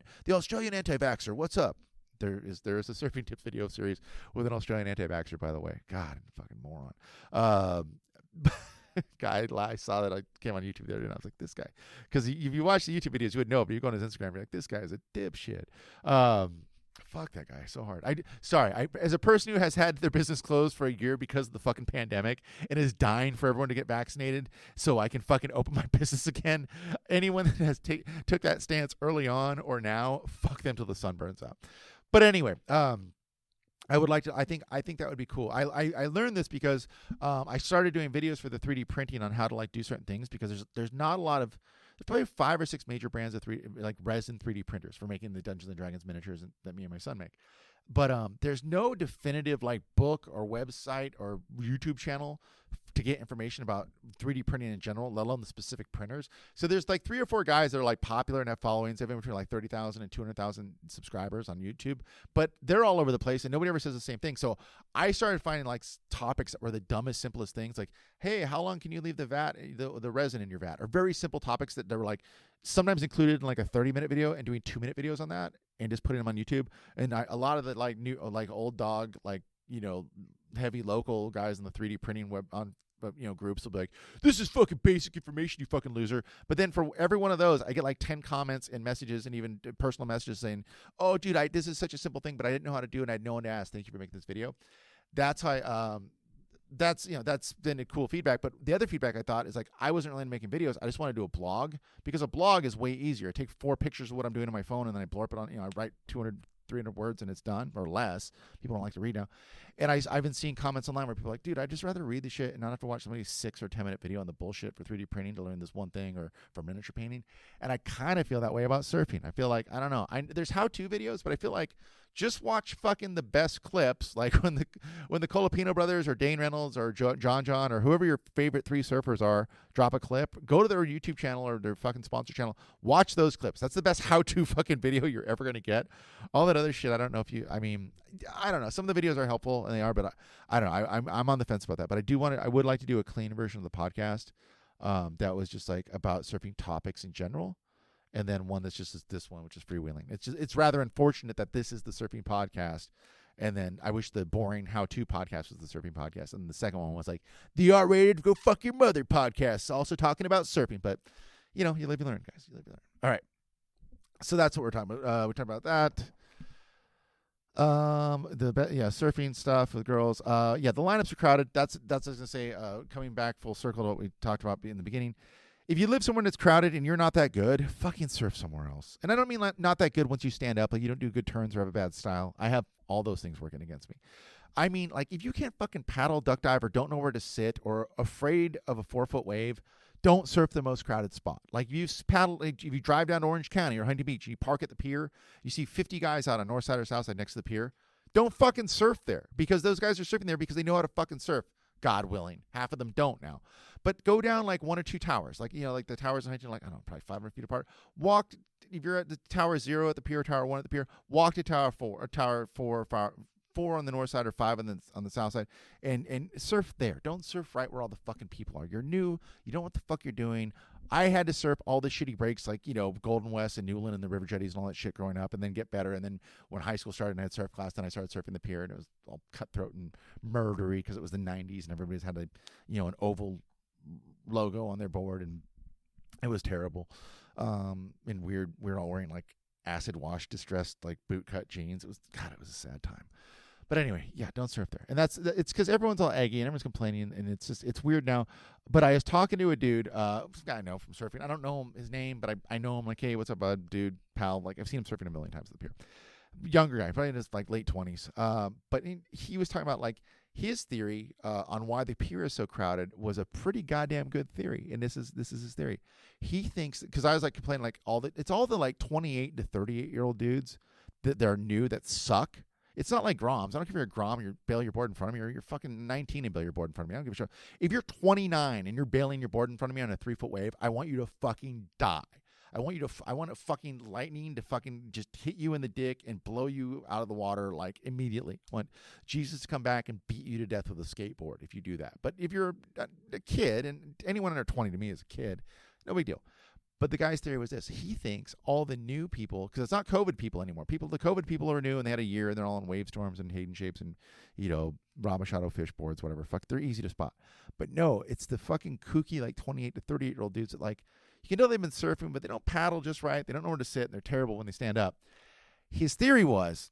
anti-vaxxer. What's up? There is a surfing tips video series with an Australian anti-vaxxer, by the way. God, fucking moron. Guy, I saw that. I came on YouTube the other day and I was like, this guy. Because if you watch the YouTube videos, you would know, but you go on his Instagram and you're like, this guy is a dipshit. Fuck that guy so hard. As a person who has had their business closed for a year because of the fucking pandemic and is dying for everyone to get vaccinated so I can fucking open my business again, anyone that has took that stance early on or now, fuck them till the sun burns out. But anyway, I would like to. I think that would be cool. I learned this because I started doing videos for the 3D printing on how to like do certain things, because there's not a lot of. There's probably 5 or 6 major brands of resin 3D printers for making the Dungeons and Dragons miniatures that me and my son make. But there's no definitive like book or website or YouTube channel to get information about 3D printing in general, let alone the specific printers. So there's like 3 or 4 guys that are like popular and have followings. They have between like 30,000 and 200,000 subscribers on YouTube, but they're all over the place and nobody ever says the same thing. So I started finding like topics that were the dumbest, simplest things, like, hey, how long can you leave the resin in your vat? Or very simple topics that were like sometimes included in like a 30-minute video and doing 2-minute videos on that and just putting them on YouTube. And a lot of the like new, like old dog, like, you know, heavy local guys in the 3D printing web on, you know, groups will be like, this is fucking basic information, you fucking loser. But then for every one of those, I get like 10 comments and messages and even personal messages saying, oh, dude, this is such a simple thing, but I didn't know how to do it and I had no one to ask. Thank you for making this video. That's how that's been a cool feedback. But the other feedback I thought is like, I wasn't really making videos. I just want to do a blog, because a blog is way easier. I take 4 pictures of what I'm doing on my phone and then I blurb it on, you know, I write 200-300 words and it's done, or less. People don't like to read now. And I've been seeing comments online where people are like, dude, I'd just rather read the shit and not have to watch somebody's 6 or 10-minute video on the bullshit for 3D printing to learn this one thing, or for miniature painting. And I kind of feel that way about surfing. I feel like, I don't know, there's how-to videos, but I feel like just watch fucking the best clips, like when the Colapino brothers or Dane Reynolds or John or whoever your favorite 3 surfers are drop a clip, go to their YouTube channel or their fucking sponsor channel, watch those clips. That's the best how-to fucking video you're ever going to get. All that other shit, I don't know. I don't know. Some of the videos are helpful and they are, but I don't know. I'm on the fence about that. But I would like to do a clean version of the podcast that was just like about surfing topics in general. And then one that's just this one, which is freewheeling. It's rather unfortunate that this is the surfing podcast. And then I wish the boring how-to podcast was the surfing podcast. And the second one was like the R-rated go fuck your mother podcast, also talking about surfing. But, you know, you live, you learn, guys. You live, you learn. All right. So that's what we're talking about. We're talking about that. Surfing stuff with girls. The lineups are crowded. That's I was gonna say. Coming back full circle to what we talked about in the beginning. If you live somewhere that's crowded and you're not that good, fucking surf somewhere else. And I don't mean like not that good once you stand up, like you don't do good turns or have a bad style. I have all those things working against me. I mean, like if you can't fucking paddle, duck dive, or don't know where to sit, or afraid of a 4-foot wave, don't surf the most crowded spot. Like if you drive down to Orange County or Huntington Beach, and you park at the pier, you see 50 guys out on north side or south side next to the pier. Don't fucking surf there, because those guys are surfing there because they know how to fucking surf. God willing. Half of them don't now. But go down like 1 or 2 towers. Like, you know, like the towers in Huntington, like, I don't know, probably 500 feet apart. Walk, if you're at the tower 0 at the pier, tower 1 at the pier, walk to tower 4, or tower 4 on the north side or 5 on the south side, and surf there. Don't surf right where all the fucking people are. You're new. You don't know what the fuck you're doing. I had to surf all the shitty breaks, like, you know, Golden West and Newland and the river jetties and all that shit growing up, and then get better. And then when high school started and I had surf class, then I started surfing the pier, and it was all cutthroat and murdery because it was the 90s and everybody's had an oval logo on their board, and it was terrible. And we're all wearing like acid wash distressed like boot cut jeans. It was a sad time. But anyway, yeah, don't surf there. And it's because everyone's all eggy and everyone's complaining, and it's weird now. But I was talking to a dude, this guy I know from surfing. I don't know his name, but I know him. Like, hey, what's up, bud, dude, pal? Like, I've seen him surfing a million times at the pier. Younger guy, probably in his like late 20s. But he was talking about like his theory on why the pier is so crowded was a pretty goddamn good theory. And this is his theory. He thinks, because I was like complaining like it's all the like 28 to 38-year-old dudes that they're new that suck. It's not like Groms. I don't care if you're a Grom and you bail your board in front of me, or you're fucking 19 and bail your board in front of me. I don't give a shit. If you're 29 and you're bailing your board in front of me on a 3-foot wave, I want you to fucking die. I want a fucking lightning to fucking just hit you in the dick and blow you out of the water like immediately. I want Jesus to come back and beat you to death with a skateboard if you do that. But if you're a kid, and anyone under 20 to me is a kid, no big deal. But the guy's theory was this. He thinks all the new people, because it's not COVID people anymore. The COVID people are new, and they had a year, and they're all in wave storms and Hayden shapes and, Ramachado fish boards, whatever. Fuck, they're easy to spot. But no, it's the fucking kooky, like 28 to 38-year-old dudes that, like, you can know they've been surfing, but they don't paddle just right. They don't know where to sit, and they're terrible when they stand up. His theory was,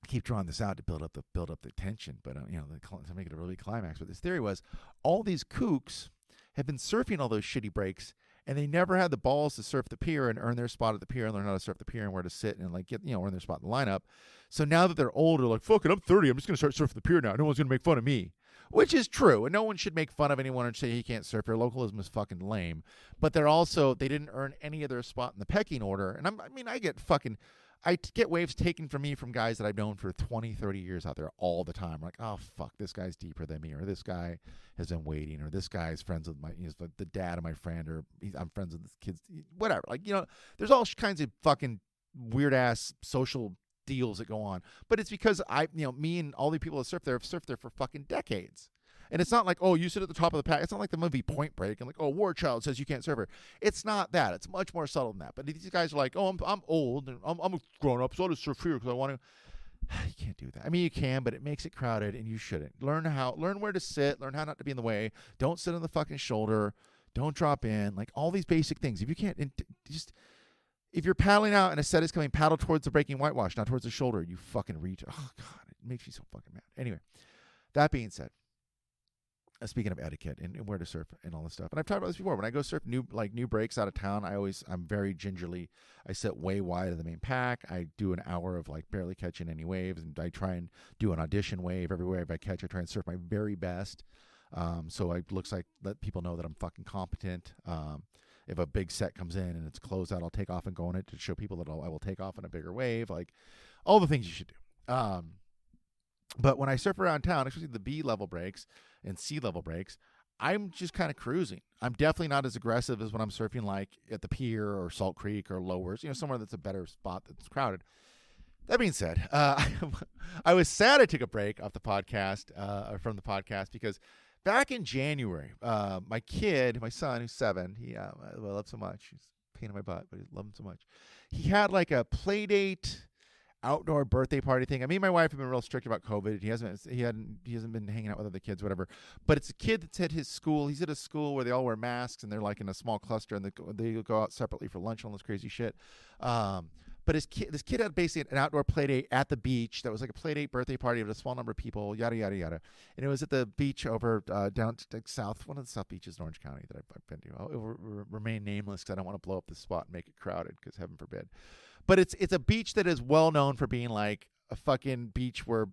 I keep drawing this out to build up the tension, but, to make it a really climax. But his theory was, all these kooks have been surfing all those shitty breaks, and they never had the balls to surf the pier and earn their spot at the pier and learn how to surf the pier and where to sit and like get, earn their spot in the lineup. So now that they're older, like, fuck it, I'm 30. I'm just going to start surfing the pier now. No one's going to make fun of me, which is true. And no one should make fun of anyone and say he can't surf. Your localism is fucking lame. But they didn't earn any of their spot in the pecking order. And I get waves taken from me from guys that I've known for 20, 30 years out there all the time. Like, oh, fuck, this guy's deeper than me, or this guy has been waiting, or this guy's friends with the dad of my friend, or I'm friends with his kids, whatever. Like, there's all kinds of fucking weird-ass social deals that go on. But it's because me and all the people that surf there have surfed there for fucking decades. And it's not like, oh, you sit at the top of the pack. It's not like the movie Point Break and like, oh, War Child says you can't surf her. It's not that. It's much more subtle than that. But these guys are like, oh, I'm old and I'm a grown up, so I'll just surf here because I want to. You can't do that. I mean, you can, but it makes it crowded, and you shouldn't. Learn where to sit. Learn how not to be in the way. Don't sit on the fucking shoulder. Don't drop in. Like all these basic things. If you can't, if you're paddling out and a set is coming, paddle towards the breaking whitewash, not towards the shoulder. You fucking reach. Oh God, it makes me so fucking mad. Anyway, that being said. Speaking of etiquette and where to surf and all this stuff, and I've talked about this before. When I go surf new breaks out of town, I'm very gingerly. I sit way wide of the main pack. I do an hour of like barely catching any waves, and I try and do an audition wave every wave I catch. I try and surf my very best, so it looks like let people know that I'm fucking competent. If a big set comes in and it's closed out, I'll take off and go on it to show people that I will take off in a bigger wave. Like all the things you should do. But when I surf around town, especially the B level breaks and C level breaks, I'm just kind of cruising. I'm definitely not as aggressive as when I'm surfing like at the pier or Salt Creek or Lowers, somewhere that's a better spot that's crowded. That being said, I was sad I took a break off the podcast, or from the podcast, because back in January, my son, who's 7, I love so much. He's a pain in my butt, but I love him so much. He had like a play date outdoor birthday party thing. I mean, my wife have been real strict about COVID. He hasn't been hanging out with other kids, whatever. But it's a kid that's at his school. He's at a school where they all wear masks and they're like in a small cluster, and they go out separately for lunch and all this crazy shit. But this kid had basically an outdoor play date at the beach that was like a play date birthday party of a small number of people, yada, yada, yada. And it was at the beach over down to south, one of the south beaches in Orange County that I've been to. It will remain nameless because I don't want to blow up the spot and make it crowded, because heaven forbid. But it's a beach that is well known for being like a fucking beach where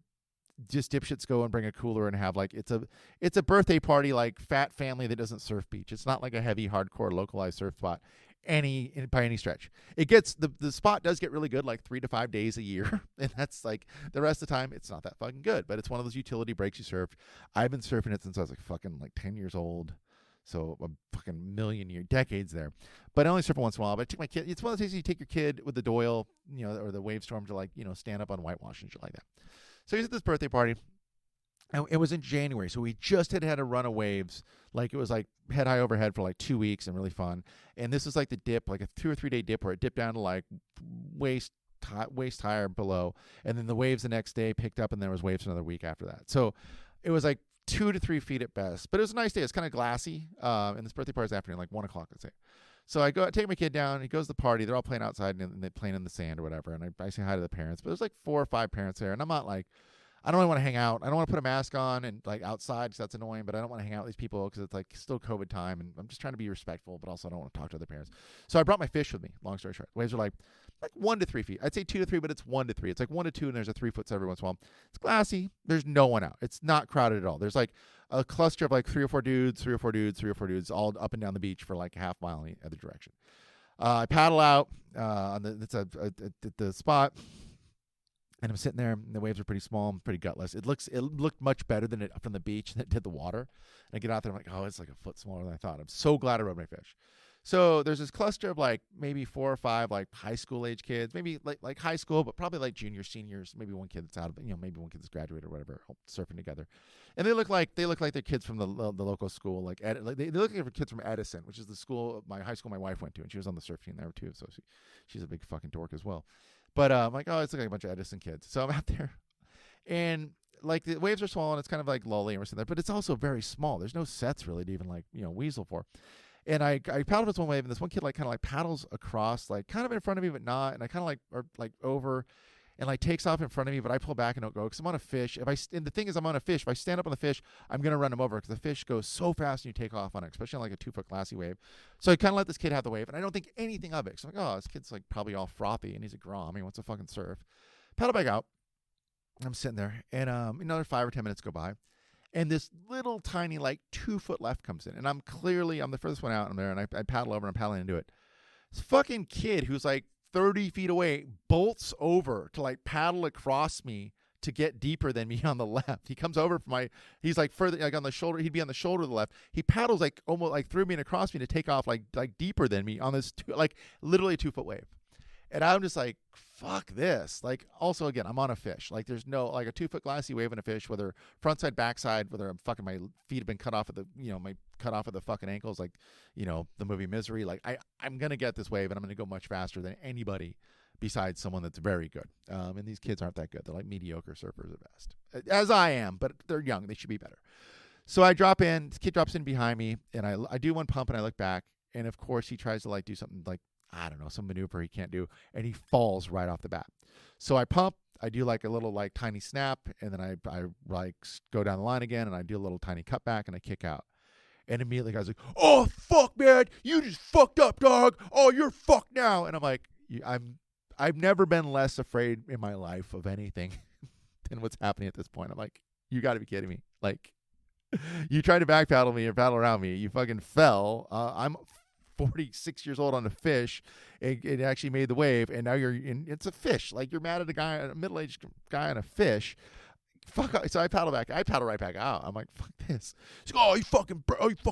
just dipshits go and bring a cooler and have like it's a birthday party, like fat family that doesn't surf beach. It's not like a heavy hardcore localized surf spot by any stretch. It gets the spot does get really good like 3 to 5 days a year, and that's like the rest of the time it's not that fucking good. But it's one of those utility breaks you surf. I've been surfing it since I was like fucking like 10 years old. So a fucking decades there. But I only surf it once in a while. But I take my kid. It's one of those things you take your kid with the Doyle, or the wave storm to like, stand up on whitewash and shit like that. So he's at this birthday party. And it was in January. So we just had a run of waves. Like it was like head high overhead for like 2 weeks and really fun. And this is like the dip, like a 2 or 3 day dip where it dipped down to like waist high or below. And then the waves the next day picked up, and there was waves another week after that. So it was like 2 to 3 feet at best, but it was a nice day. It's kind of glassy. And this birthday party's afternoon, like 1 o'clock, let's say. So I take my kid down. He goes to the party. They're all playing outside and they're playing in the sand or whatever. And I say hi to the parents, but there's like 4 or 5 parents there. And I'm not like, I don't really want to hang out. I don't want to put a mask on and like outside because that's annoying, but I don't want to hang out with these people because it's like still COVID time. And I'm just trying to be respectful, but also I don't want to talk to other parents. So I brought my fish with me, long story short. Waves are like 1 to 3 feet. I'd say 2 to 3, but it's 1 to 3. It's like 1 to 2, and there's a 3 foot set every once in a while. It's glassy. There's no one out. It's not crowded at all. There's like a cluster of like 3 or 4 dudes, all up and down the beach for like a half mile in either direction. I paddle out on the spot, and I'm sitting there, and the waves are pretty small, pretty gutless. It looked much better than it from the beach than it did the water. And I get out there, I'm like, oh, it's like a foot smaller than I thought. I'm so glad I rode my fish. So there's this cluster of like maybe 4 or 5 like high school age kids, maybe like high school, but probably like juniors, seniors, maybe one kid that's out of, maybe one kid that's graduated or whatever, all surfing together. And they look like they're kids from the local school, like they look like kids from Edison, which is the school, my high school my wife went to, and she was on the surf team there too. So she's a big fucking dork as well. But I'm like, oh, it's like a bunch of Edison kids. So I'm out there, and like the waves are small and it's kind of like lolly and we're sitting there, but it's also very small. There's no sets really to even like weasel for. And I paddled this one wave, and this one kid like kind of like paddles across, like kind of in front of me, but not. And I kind of like over, and like takes off in front of me, but I pull back and don't go because I'm on a fish. And the thing is, I'm on a fish. If I stand up on the fish, I'm gonna run him over because the fish goes so fast when you take off on it, especially on like a 2-foot glassy wave. So I kind of let this kid have the wave, and I don't think anything of it. So I'm like, oh, this kid's like probably all frothy, and he's a grom. He wants to fucking surf. Paddle back out. I'm sitting there, and another 5 or 10 minutes go by. And this little tiny, like 2-foot left comes in. And I'm the furthest one out. I'm there, and I paddle over, and I'm paddling into it. This fucking kid who's like 30 feet away bolts over to like paddle across me to get deeper than me on the left. He comes over from he's like further, like on the shoulder. He'd be on the shoulder of the left. He paddles like almost like through me and across me to take off like deeper than me on this, like literally a 2-foot wave. And I'm just like, fuck this. Like, also, again, I'm on a fish. Like, there's no, like a 2-foot glassy wave in a fish, whether frontside, backside, whether I'm fucking, my feet have been cut off at the, cut off at the fucking ankles, like, the movie Misery. Like, I'm going to get this wave, and I'm going to go much faster than anybody besides someone that's very good. And these kids aren't that good. They're like mediocre surfers at best. As I am, but they're young. They should be better. So I drop in. This kid drops in behind me, and I do one pump, and I look back. And, of course, he tries to, like, do something like, I don't know, some maneuver he can't do, and he falls right off the bat. So I pump, I do like a little like tiny snap, and then I like go down the line again, and I do a little tiny cutback, and I kick out. And immediately the guy's like, oh, fuck, man, you just fucked up, dog. Oh, you're fucked now. And I'm like, I've never been less afraid in my life of anything than what's happening at this point. I'm like, you got to be kidding me. Like, you tried to back paddle me or paddle around me. You fucking fell. I'm 46 years old on a fish. It actually made the wave, and now it's a fish. Like, you're mad at a middle-aged guy on a fish. Fuck. So I paddle right back out. I'm like, fuck this. He's like, oh, you fucking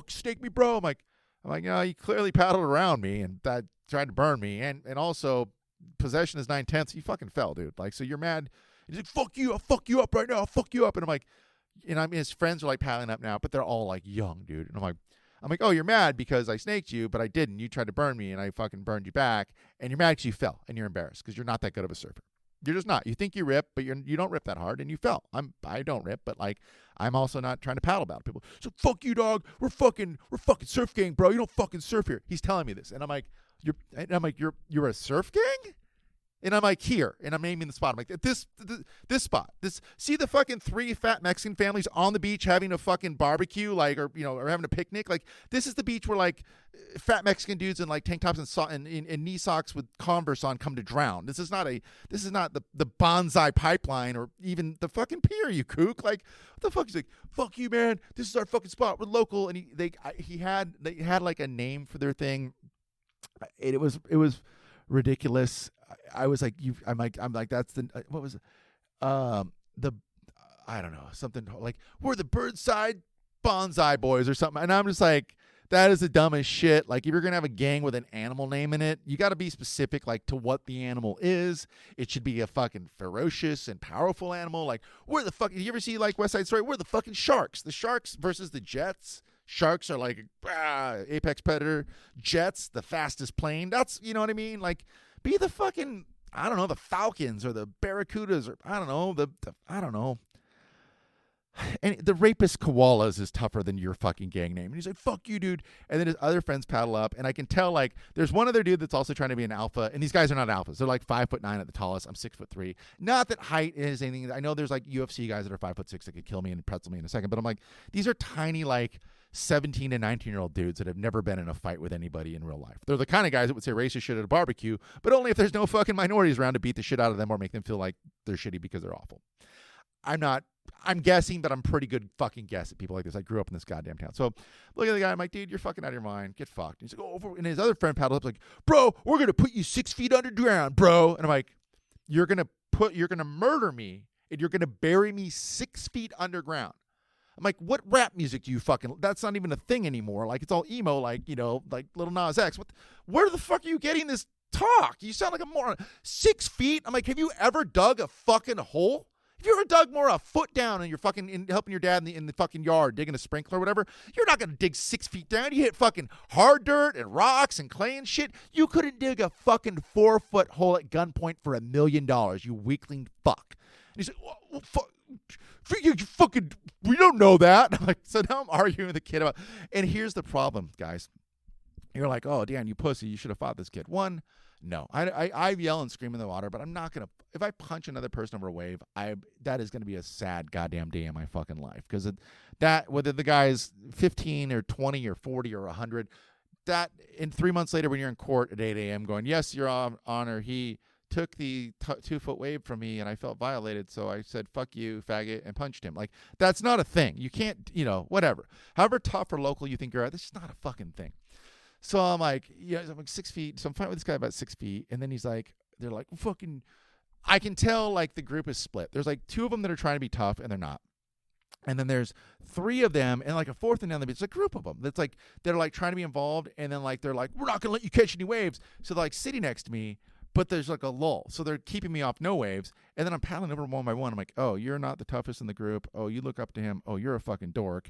staked me, bro. I'm like, no, you clearly paddled around me and that tried to burn me, and also possession is 9/10. You fucking fell, dude. Like, so you're mad. He's like, fuck you. I'll fuck you up right now. I'll fuck you up. And I'm like, his friends are like paddling up now, but they're all like young, dude. And I'm like, oh, you're mad because I snaked you, but I didn't. You tried to burn me, and I fucking burned you back. And you're mad because you fell, and you're embarrassed because you're not that good of a surfer. You're just not. You think you rip, but you don't rip that hard, and you fell. I don't rip, but like I'm also not trying to paddle battle people. So fuck you, dog. We're fucking surf gang, bro. You don't fucking surf here. He's telling me this, and I'm like, you're a surf gang? And I'm like, here, and I'm naming the spot. I'm like, this spot. See the fucking 3 fat Mexican families on the beach having a fucking barbecue, like, or having a picnic. Like, this is the beach where like fat Mexican dudes in like tank tops and knee socks with Converse on come to drown. This is not the Bonsai Pipeline or even the fucking pier, you kook. Like, what the fuck? He's like, fuck you, man. This is our fucking spot. We're local. And they had like a name for their thing. It was ridiculous. I was like, I'm like, that's the, what was it? I don't know, something like, we're the Birdside Bonsai Boys or something. And I'm just like, that is the dumbest shit. Like, if you're going to have a gang with an animal name in it, you got to be specific, like, to what the animal is. It should be a fucking ferocious and powerful animal. Like, we're the fucking, you ever see, like, West Side Story? We're the fucking Sharks. The Sharks versus the Jets. Sharks are like, apex predator. Jets, the fastest plane. That's, you know what I mean? Like, be the fucking, I don't know, the Falcons or the Barracudas or I don't know, I don't know. And the rapist koalas is tougher than your fucking gang name. And he's like, fuck you, dude. And then his other friends paddle up, and I can tell, like, there's one other dude that's also trying to be an alpha, and these guys are not alphas. They're like 5'9" at the tallest. I'm 6'3". Not that height is anything. I know there's like UFC guys that are 5'6" that could kill me and pretzel me in a second, but I'm like, these are tiny, like 17 and 19-year-old dudes that have never been in a fight with anybody in real life. They're the kind of guys that would say racist shit at a barbecue, but only if there's no fucking minorities around to beat the shit out of them or make them feel like they're shitty because they're awful. I'm guessing, but I'm pretty good fucking guess at people like this. I grew up in this goddamn town. So look at the guy. I'm like, dude, you're fucking out of your mind. Get fucked. And he's like, oh, and his other friend paddled up like, bro, we're going to put you 6 feet underground, bro. And I'm like, you're going to murder me and you're going to bury me 6 feet underground. I'm like, what rap music do you fucking, that's not even a thing anymore. Like, it's all emo, like, like Lil Nas X. Where the fuck are you getting this talk? You sound like a moron. 6 feet? I'm like, have you ever dug a fucking hole? If you ever dug more a foot down and you're fucking helping your dad in the fucking yard, digging a sprinkler or whatever, you're not going to dig 6 feet down. You hit fucking hard dirt and rocks and clay and shit. You couldn't dig a fucking 4-foot hole at gunpoint for $1 million, you weakling fuck. And he's like, well, fuck. You fucking, we don't know that. I'm like, so now I'm arguing with the kid about, and here's the problem, guys. You're like, oh, Dan, you pussy, you should have fought this kid. One, no. I yell and scream in the water, but I'm not going to, if I punch another person over a wave, that is going to be a sad goddamn day in my fucking life. Because that, whether the guy is 15 or 20 or 40 or 100, that, in 3 months later when you're in court at 8 a.m. going, yes, Your Honor, he took the 2-foot wave from me and I felt violated, so I said, fuck you, faggot, and punched him. Like, that's not a thing. You can't, whatever. However tough or local you think you're at, this is not a fucking thing. So I'm like, I'm like 6 feet. So I'm fighting with this guy about 6 feet. And then they're like, fucking, I can tell like the group is split. There's like 2 of them that are trying to be tough and they're not. And then there's 3 of them and like a 4th and down the beach. It's a group of them that's like, they're like trying to be involved. And then like, they're like, we're not going to let you catch any waves. So they're like sitting next to me, but there's like a lull. So they're keeping me off no waves. And then I'm paddling over one by one. I'm like, oh, you're not the toughest in the group. Oh, you look up to him. Oh, you're a fucking dork.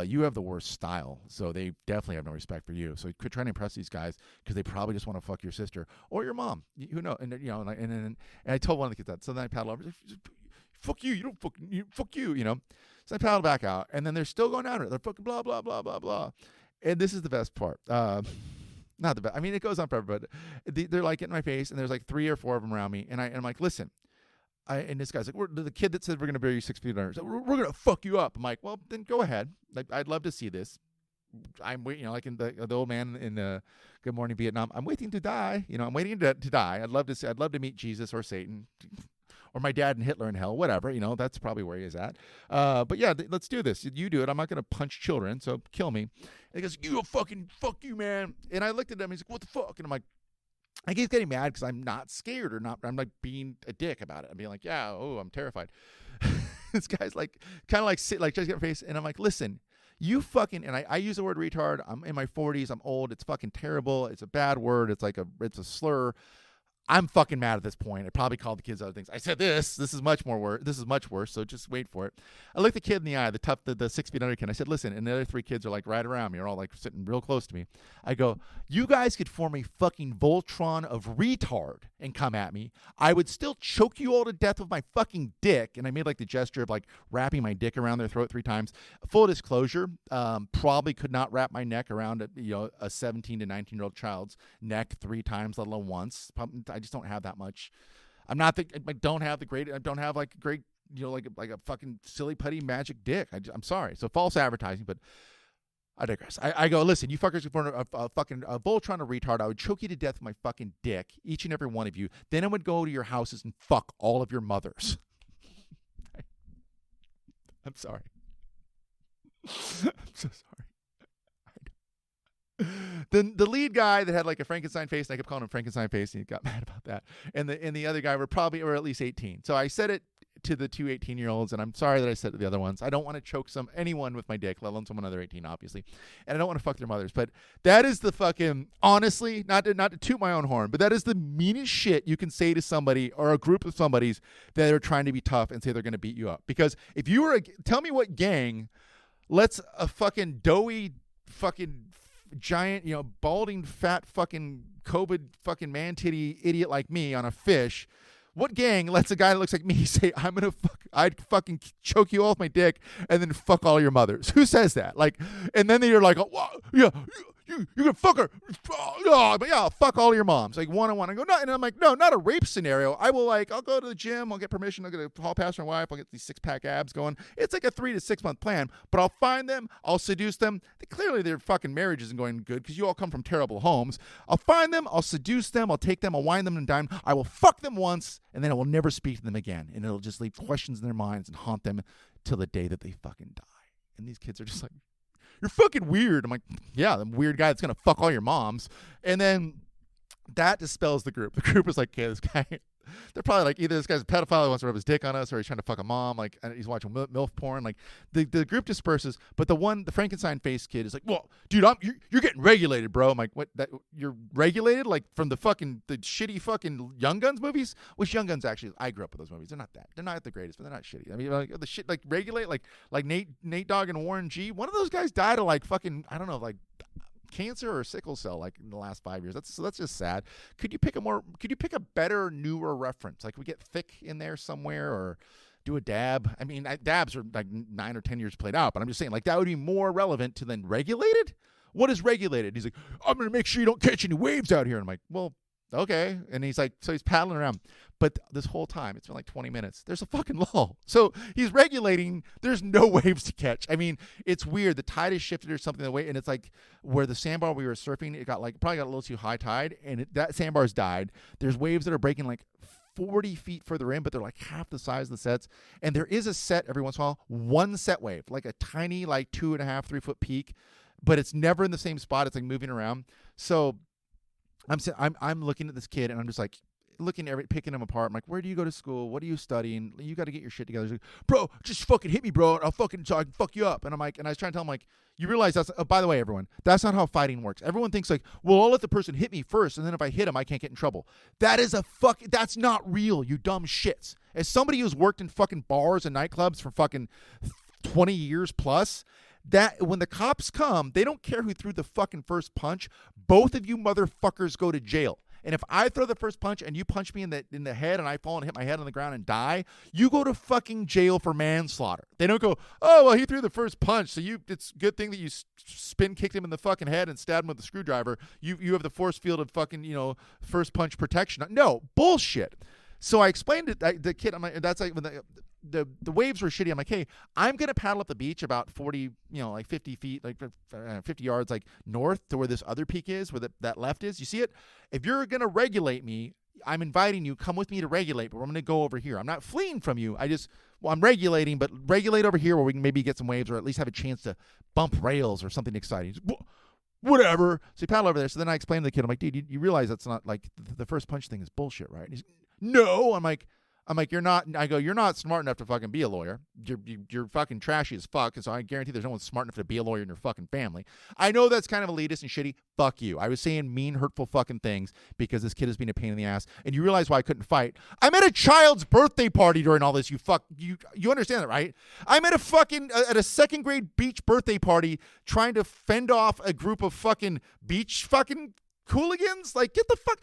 You have the worst style. So they definitely have no respect for you. So you quit trying to impress these guys because they probably just want to fuck your sister or your mom. Who knows? And I told one of the kids that. So then I paddled over. Fuck you. You don't fucking, fuck you, So I paddled back out. And then they're still going at it. They're fucking blah, blah, blah, blah, blah. And this is the best part. Not the best. I mean, it goes on forever, but they're like in my face, and there's like 3 or 4 of them around me, and I'm like, listen, and this guy's like, the kid that said we're gonna bury you 6 feet under, so we're gonna fuck you up. I'm like, well, then go ahead. Like, I'd love to see this. I'm waiting, like in the old man in Good Morning Vietnam. I'm waiting to die. I'm waiting to die. I'd love to meet Jesus or Satan. Or my dad and Hitler in hell, whatever, that's probably where he is at. But yeah, let's do this. You do it. I'm not going to punch children, so kill me. And he goes, you fucking, fuck you, man. And I looked at him, he's like, what the fuck? And I'm like, I keep getting mad because I'm not scared or not, I'm like being a dick about it. I'm being like, yeah, I'm terrified. This guy's like, kind of like, just get my face. And I'm like, listen, you fucking, and I use the word retard. I'm in my 40s. I'm old. It's fucking terrible. It's a bad word. It's a slur. I'm fucking mad at this point. I probably called the kids other things. I said this is much worse. This is much worse. So just wait for it. I looked the kid in the eye, the 6 feet under kid. I said, listen, and the other 3 kids are like right around me. They're all like sitting real close to me. I go, you guys could form a fucking Voltron of retard and come at me. I would still choke you all to death with my fucking dick. And I made like the gesture of like wrapping my dick around their throat 3 times. Full disclosure, probably could not wrap my neck around a 17 to 19-year-old child's neck 3 times, let alone once. I just don't have that much. I don't have great, like a fucking silly putty magic dick. I'm sorry. So false advertising, but I digress. I go, listen, you fuckers could form a fucking Voltron or retard. I would choke you to death with my fucking dick, each and every one of you. Then I would go to your houses and fuck all of your mothers. I'm sorry. I'm so sorry. Then the lead guy that had like a Frankenstein face, and I kept calling him Frankenstein face, and he got mad about that. And the other guy were at least 18. So I said it to the 2 18-year-olds, and I'm sorry that I said it to the other ones. I don't want to choke anyone with my dick, let alone someone under 18, obviously. And I don't want to fuck their mothers. But that is the fucking, honestly, not to toot my own horn, but that is the meanest shit you can say to somebody or a group of somebodies that are trying to be tough and say they're going to beat you up. Because if you were tell me what gang lets a fucking doughy fucking giant, balding, fat, fucking COVID fucking man titty idiot like me on a fish. What gang lets a guy that looks like me say, I'd fucking choke you off my dick and then fuck all your mothers? Who says that? Like, and then you're like, oh, yeah, you can fuck her. Oh, but yeah, I'll fuck all your moms. Like one-on-one. I go, no, and I'm like, no, not a rape scenario. I'll go to the gym. I'll get permission. I'll get a hall pass from my wife. I'll get these 6-pack abs going. It's like a 3 to 6 month plan, but I'll find them. I'll seduce them. Clearly their fucking marriage isn't going good because you all come from terrible homes. I'll find them. I'll seduce them. I'll take them. I'll wine them and dine. I will fuck them once, and then I will never speak to them again. And it'll just leave questions in their minds and haunt them till the day that they fucking die. And these kids are just like, you're fucking weird. I'm like, yeah, the weird guy that's going to fuck all your moms. And then that dispels the group. The group is like, okay, this guy, they're probably like, either this guy's a pedophile who wants to rub his dick on us, or he's trying to fuck a mom, like, and he's watching MILF porn. Like, the group disperses, but the Frankenstein-faced kid is like, well, dude, you're getting regulated, bro. I'm like, what? That you're regulated? Like, from the shitty fucking Young Guns movies? Which Young Guns, actually, I grew up with those movies. They're not the greatest, but they're not shitty. I mean, like, the shit, like, regulate, like Nate Dogg and Warren G. One of those guys died of, like, fucking, I don't know, like, cancer or sickle cell, like, in the last 5 years. That's just sad. Could you pick a better, newer reference? Like, we get Thick in there somewhere, or do a dab. I mean, dabs are like 9 or 10 years played out, but I'm just saying, like, that would be more relevant to than regulated. What is regulated? He's like, I'm gonna make sure you don't catch any waves out here. And I'm like, well, okay. And he's like, so he's paddling around. But this whole time, it's been like 20 minutes. There's a fucking lull. So he's regulating. There's no waves to catch. I mean, it's weird. The tide has shifted or something the way, and it's like where the sandbar we were surfing, it probably got a little too high tide, and that sandbar's died. There's waves that are breaking like 40 feet further in, but they're like half the size of the sets. And there is a set every once in a while, one set wave, like a tiny, like 2.5, 3 foot peak, but it's never in the same spot. It's like moving around. So I'm looking at this kid, and I'm just like picking him apart. I'm like, where do you go to school? What are you studying? You got to get your shit together. He's like, bro, just fucking hit me, bro. And so I can fuck you up. And I'm like, and I was trying to tell him, like, you realize by the way, everyone, that's not how fighting works. Everyone thinks like, well, I'll let the person hit me first, and then if I hit him, I can't get in trouble. That's not real, you dumb shits. As somebody who's worked in fucking bars and nightclubs for fucking 20 years plus, that when the cops come, they don't care who threw the fucking first punch. Both of you motherfuckers go to jail. And if I throw the first punch and you punch me in the head and I fall and hit my head on the ground and die, you go to fucking jail for manslaughter. They don't go, oh, well, he threw the first punch, so it's a good thing that you spin kicked him in the fucking head and stabbed him with a screwdriver. You have the force field of fucking, first punch protection. No, bullshit. So I explained it, the kid, I'm like, that's like when the waves were shitty. I'm like, hey, I'm going to paddle up the beach about 40, like 50 feet, like 50 yards, like north to where this other peak is, where that left is. You see it? If you're going to regulate me, I'm inviting you, come with me to regulate, but I'm going to go over here. I'm not fleeing from you. I'm regulating, but regulate over here where we can maybe get some waves or at least have a chance to bump rails or something exciting. Whatever. So he paddled over there. So then I explained to the kid, I'm like, dude, you realize that's not like the first punch thing is bullshit, right? And he's, no. I'm like, you're not. I go, you're not smart enough to fucking be a lawyer. You're fucking trashy as fuck. And so I guarantee there's no one smart enough to be a lawyer in your fucking family. I know that's kind of elitist and shitty. Fuck you. I was saying mean, hurtful fucking things because this kid is being a pain in the ass. And you realize why I couldn't fight. I'm at a child's birthday party during all this. You understand that, right? I'm at a second grade beach birthday party trying to fend off a group of fucking beach fucking hooligans. Like, get the fuck.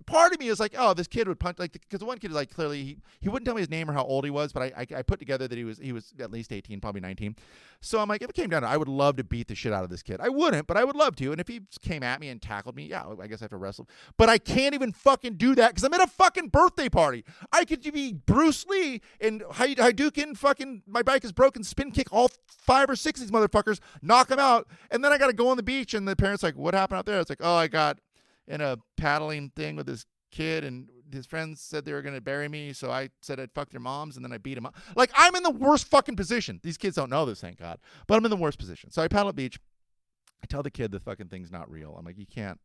Part of me is like, oh, this kid would punch, like, because the one kid is like, clearly he wouldn't tell me his name or how old he was, but I put together that he was at least 18, probably 19. So I'm like, if it came down to it, I would love to beat the shit out of this kid. I wouldn't, but I would love to. And if he came at me and tackled me, yeah, I guess I have to wrestle. But I can't even fucking do that because I'm at a fucking birthday party. I could be Bruce Lee and Hadouken, fucking my bike is broken, spin kick all 5 or 6 of these motherfuckers, knock them out, and then I got to go on the beach and the parents like, what happened out there? It's like, oh, I got in a paddling thing with this kid and his friends said they were going to bury me, so I said I'd fuck their moms and then I beat them up. Like, I'm in the worst fucking position. These kids don't know this, thank God, but I'm in the worst position. So I paddle at the beach. I tell the kid the fucking thing's not real. I'm like, you can't,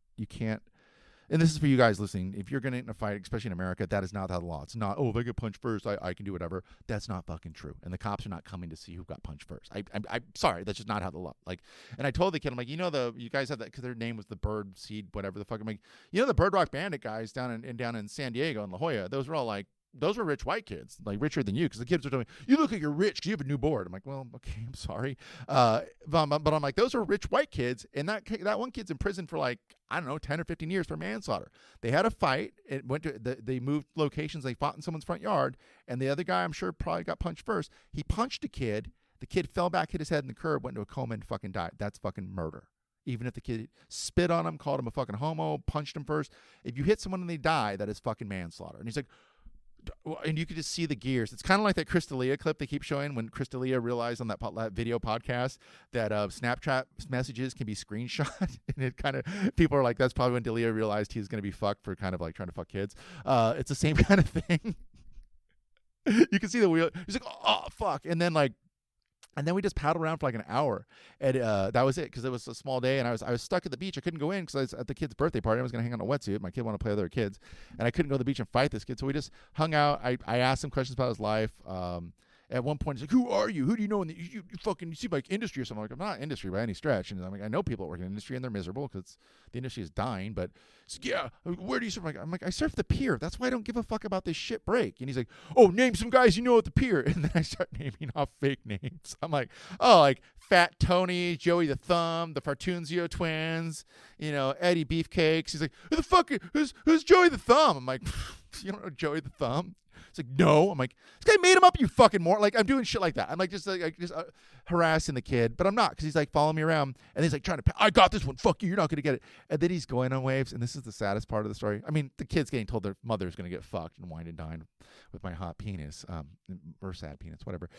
and this is for you guys listening. If you're going to get in a fight, especially in America, that is not how the law. It's not, oh, if I get punched first, I can do whatever. That's not fucking true. And the cops are not coming to see who got punched first. I'm sorry. That's just not how the law. Like, and I told the kid, I'm like, you guys have that, because their name was the Bird Seed, whatever the fuck. I'm like, the Bird Rock Bandit guys down in San Diego and La Jolla, those were rich white kids, like richer than you, because the kids were telling me, you look like you're rich because you have a new board. I'm like, well, okay, I'm sorry. But I'm like, those are rich white kids, and that one kid's in prison for like, I don't know, 10 or 15 years for manslaughter. They had a fight. It went to, they moved locations. They fought in someone's front yard, and the other guy, I'm sure, probably got punched first. He punched a kid. The kid fell back, hit his head in the curb, went into a coma, and fucking died. That's fucking murder. Even if the kid spit on him, called him a fucking homo, punched him first. If you hit someone and they die, that is fucking manslaughter. And he's like, and you could just see the gears. It's kind of like that Chris D'Elia clip they keep showing when Chris D'Elia realized on that video podcast that Snapchat messages can be screenshot. And it kind of, people are like, that's probably when D'Elia realized he was going to be fucked for kind of like trying to fuck kids. It's the same kind of thing. You can see the wheel. He's like, oh, fuck. And then like, And then we just paddled around for like an hour, and that was it because it was a small day, and I was stuck at the beach. I couldn't go in because I was at the kid's birthday party. I was gonna hang out in a wetsuit. My kid wanted to play with other kids, and I couldn't go to the beach and fight this kid. So we just hung out. I asked him questions about his life. At one point, he's like, "Who are you? Who do you know? And you seem like industry or something." I'm like, "I'm not industry by any stretch." And I'm like, "I know people that work in industry, and they're miserable because the industry is dying." But yeah, where do you surf? I'm like, I surf the pier. That's why I don't give a fuck about this shit break. And he's like, "Oh, name some guys you know at the pier." And then I start naming off fake names. I'm like, "Oh, like Fat Tony, Joey the Thumb, the Fartunzio twins, Eddie Beefcakes." He's like, "Who the fuck? Who's Joey the Thumb?" I'm like, "You don't know Joey the Thumb?" It's like, no. I'm like, this guy made him up, you fucking moron. Like, I'm doing shit like that. I'm like, just harassing the kid, but I'm not, because he's like following me around, and he's like trying to, I got this one. Fuck you. You're not going to get it. And then he's going on waves, and this is the saddest part of the story. I mean, the kid's getting told their mother's going to get fucked and wined and dined with my hot penis, or sad penis, whatever.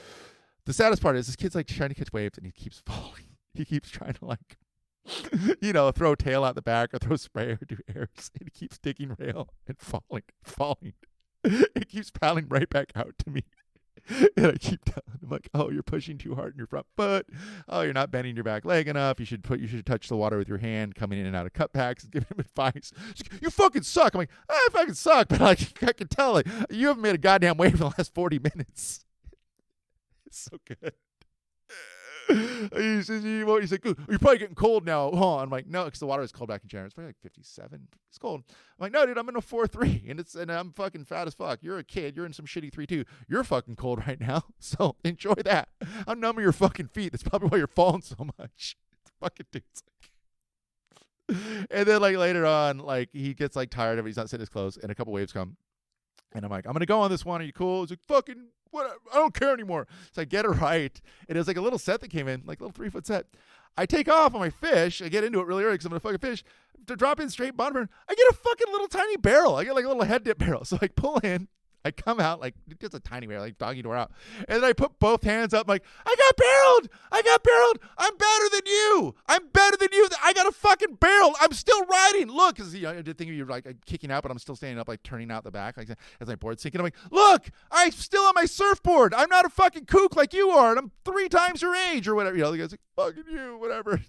The saddest part is this kid's like trying to catch waves, and he keeps falling. He keeps trying to like, throw tail out the back or throw spray or do airs, and he keeps digging rail and falling. It keeps paddling right back out to me. And I keep telling him, like, "Oh, you're pushing too hard in your front foot. Oh, you're not bending your back leg enough. You should touch the water with your hand coming in and out of cut packs," and giving him advice. He's like, "You fucking suck." I'm like, "I fucking suck," but I can tell it. You haven't made a goddamn wave in the last 40 minutes. It's so good. He's like, "You're probably getting cold now, huh?" I'm like, "No," because the water is cold back in January. It's probably like 57. It's cold. I'm like, "No, dude, I'm in a 4.3, and I'm fucking fat as fuck. You're a kid. You're in some shitty 3.2. You're fucking cold right now, so enjoy that. I'm numb your fucking feet. That's probably why you're falling so much." It's fucking dude's like, and then like later on, like he gets like tired of it. He's not sitting his clothes, and a couple waves come, and I'm like, "I'm gonna go on this one. Are you cool?" He's like, "Fucking whatever. I don't care anymore." So I get it right. It was like a little set that came in, like a little 3-foot set. I take off on my fish. I get into it really early because I'm going to fucking fish. To drop in straight bottom burn, I get a fucking little tiny barrel. I get like a little head dip barrel. So I pull in. I come out like just a tiny barrel, like doggy door out. And then I put both hands up like, I got barreled. I'm better than you. I got a fucking barrel. I'm still riding. Look, because I did think you're like kicking out, but I'm still standing up, like turning out the back, like as my board's sinking. I'm like, look, I'm still on my surfboard. I'm not a fucking kook like you are, and I'm 3 times your age or whatever. The guy's like, fucking you, whatever.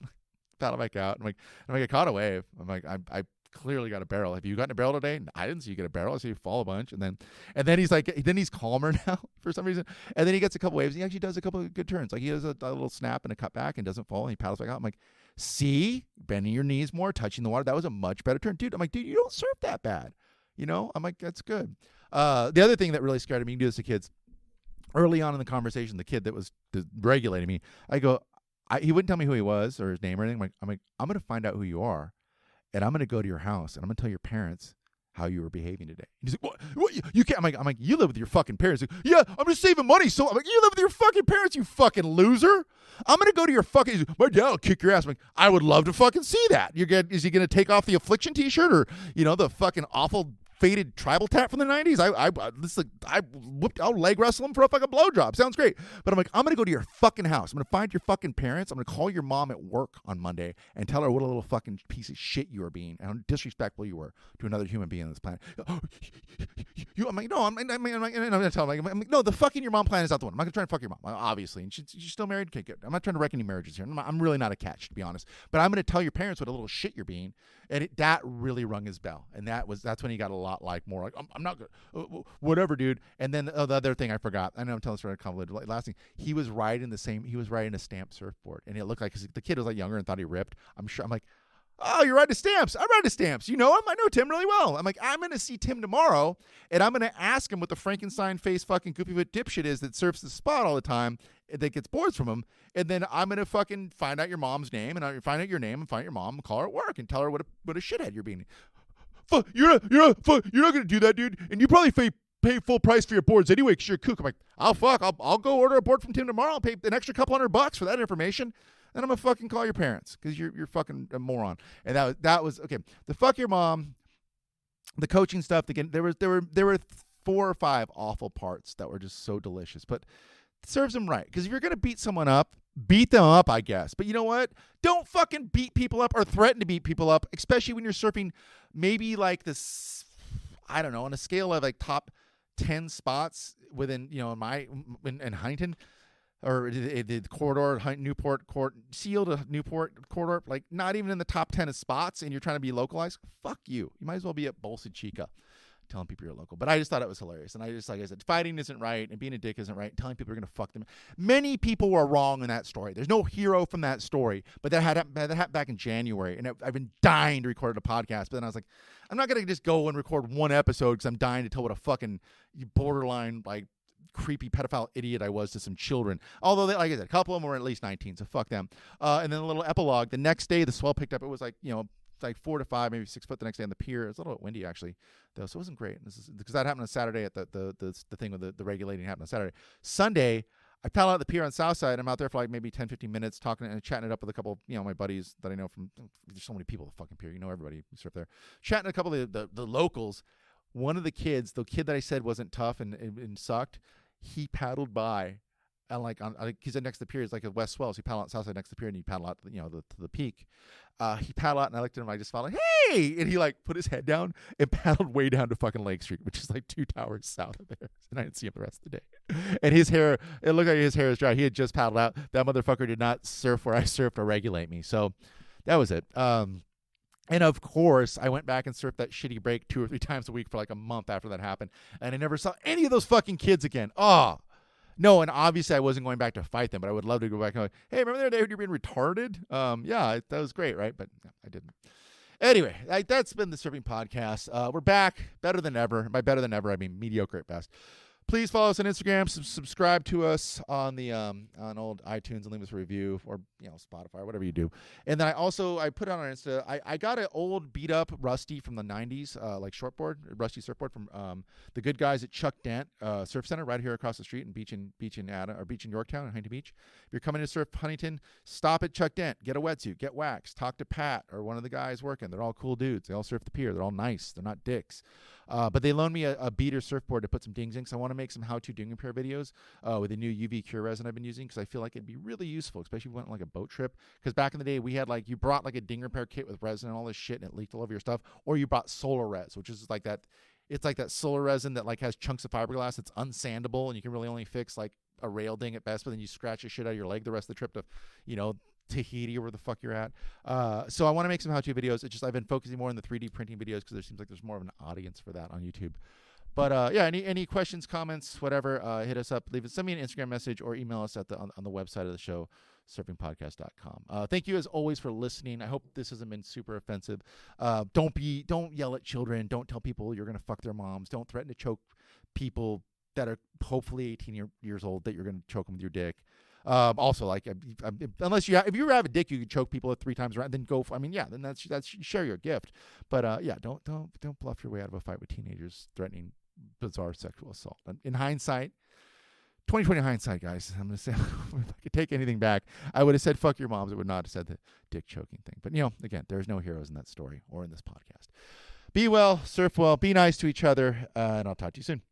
Paddle back out. I'm like, I caught a wave. I'm like, I clearly got a barrel. Have you gotten a barrel today? I didn't see you get a barrel. I see you fall a bunch. And then he's like, he's calmer now for some reason. And then he gets a couple waves. And he actually does a couple of good turns. Like he does a little snap and a cut back and doesn't fall. And he paddles back out. I'm like, see, bending your knees more, touching the water. That was a much better turn, dude. I'm like, dude, you don't surf that bad. I'm like, that's good. The other thing that really scared me, you can do this to kids. Early on in the conversation, the kid that was regulating me, he wouldn't tell me who he was or his name or anything. I'm like, I'm going to find out who you are. And I'm going to go to your house, and I'm going to tell your parents how you were behaving today. And he's like, what? You can't. I'm like, you live with your fucking parents. Like, yeah, I'm just saving money. So I'm like, you live with your fucking parents, you fucking loser. I'm going to go to your fucking, my dad will kick your ass. I'm like, I would love to fucking see that. Is he going to take off the Affliction t-shirt or, the fucking awful faded tribal tap from the 90s. I'll leg wrestle him for a fucking blowjob. Sounds great. But I'm like, I'm going to go to your fucking house. I'm going to find your fucking parents. I'm going to call your mom at work on Monday and tell her what a little fucking piece of shit you were being and how disrespectful you were to another human being on this planet. I'm like, no, I'm going to tell him, I'm like, no, the fucking your mom plan is not the one. I'm not going to try and fuck your mom, obviously. And she's still married? Okay, good. I'm not trying to wreck any marriages here. I'm really not a catch, to be honest. But I'm going to tell your parents what a little shit you're being. And that really rung his bell. And that's when he got a lot more like, I'm not good. Whatever, dude. And then the other thing I forgot, I know I'm telling this story convoluted. Last thing, he was riding a stamped surfboard. And it looked like, because the kid was like younger and thought he ripped. I'm like, oh, you're riding stamps. I ride stamps. You know him? I know Tim really well. I'm like, I'm going to see Tim tomorrow, and I'm going to ask him what the Frankenstein face fucking goofy foot dipshit is that surfs the spot all the time that gets boards from him. And then I'm going to fucking find out your mom's name, and I find out your name and find out your mom and call her at work and tell her what a shithead you're being. Fuck, you're not going to do that, dude. And you probably pay full price for your boards anyway because you're a kook. I'm like, I'll go order a board from Tim tomorrow. I'll pay an extra couple $100 for that information. Then I'm going to fucking call your parents because you're fucking a moron. And that was okay. The fuck your mom, the coaching stuff, again, there were 4 or 5 awful parts that were just so delicious. But it serves them right. Because if you're going to beat someone up, beat them up, I guess. But you know what? Don't fucking beat people up or threaten to beat people up, especially when you're surfing maybe like this, I don't know, on a scale of like top 10 spots within, in Huntington. or the corridor, Newport, Seal to Newport corridor, like not even in the top 10 of spots, and you're trying to be localized. Fuck you. You might as well be at Bolsa Chica telling people you're local. But I just thought it was hilarious. And I just, like I said, fighting isn't right and being a dick isn't right. Telling people you're going to fuck them. Many people were wrong in that story. There's no hero from that story. But that happened back in January. And I've been dying to record a podcast. But then I was like, I'm not going to just go and record one episode because I'm dying to tell what a fucking borderline, like, creepy pedophile idiot I was to some children. Although, like I said, a couple of them were at least 19, so fuck them. And then a little epilogue. The next day, the swell picked up. It was like, like 4 to 5, maybe 6 foot the next day on the pier. It was a little windy, actually, though, so it wasn't great. This is because that happened on Saturday at the thing with the regulating happened on Saturday. Sunday, I paddle out the pier on Southside. I'm out there for like maybe 10, 15 minutes talking and chatting it up with a couple, my buddies that I know from, there's so many people at the fucking pier. You know everybody who surf there. Chatting a couple of the locals. One of the kids, the kid that I said wasn't tough and sucked, he paddled by, and like he's next to the pier. It's like a west swell, so you paddle out Southside next to the pier, and you paddle out, to the peak. He paddled out, and I looked at him. I just followed, hey, and he like put his head down and paddled way down to fucking Lake Street, which is like 2 towers south of there. And I didn't see him the rest of the day. And his hair, it looked like his hair was dry. He had just paddled out. That motherfucker did not surf where I surfed or regulate me. So that was it. And of course, I went back and surfed that shitty break 2 or 3 times a week for like a month after that happened. And I never saw any of those fucking kids again. Oh, no. And obviously I wasn't going back to fight them, but I would love to go back and go, hey, remember the day when you're being retarded? Yeah, that was great, right? But no, I didn't. Anyway, that's been the Surfing Podcast. We're back, better than ever. By better than ever, I mean mediocre at best. Please follow us on Instagram. Subscribe to us on the on old iTunes and leave us a review, or Spotify, or whatever you do. And then I put it on our Insta. I got an old beat up Rusty from the 90s, like shortboard, Rusty surfboard from the good guys at Chuck Dent Surf Center right here across the street in Beach in Yorktown in Huntington Beach. If you're coming to surf Huntington, stop at Chuck Dent, get a wetsuit, get waxed, talk to Pat or one of the guys working. They're all cool dudes. They all surf the pier. They're all nice. They're not dicks. But they loaned me a beater surfboard to put some dings in, because I want to make some how-to ding repair videos with the new UV cure resin I've been using, because I feel like it'd be really useful, especially if you went on like a boat trip. Because back in the day, we had you brought like a ding repair kit with resin and all this shit, and it leaked all over your stuff, or you brought solar res, which is like that. It's like that solar resin that like has chunks of fiberglass. It's unsandable, and you can really only fix like a rail ding at best, but then you scratch the shit out of your leg the rest of the trip to, Tahiti or where the fuck you're at. So I want to make some how-to videos. It's just I've been focusing more on the 3D printing videos because there seems like there's more of an audience for that on YouTube. But yeah, any questions, comments, whatever, hit us up. Send me an Instagram message or email us on the website of the show, surfingpodcast.com. Thank you as always for listening. I hope this hasn't been super offensive. Don't yell at children. Don't tell people you're gonna fuck their moms. Don't threaten to choke people that are hopefully 18 years old that you're gonna choke them with your dick. Also, like, if you have a dick, you can choke people at 3 times around. Then go. Then that's share your gift. But yeah, don't bluff your way out of a fight with teenagers threatening bizarre sexual assault. In hindsight, 2020 hindsight, guys, I'm gonna say if I could take anything back, I would have said fuck your moms. I would not have said the dick choking thing. But again, there's no heroes in that story or in this podcast. Be well, surf well, be nice to each other, and I'll talk to you soon.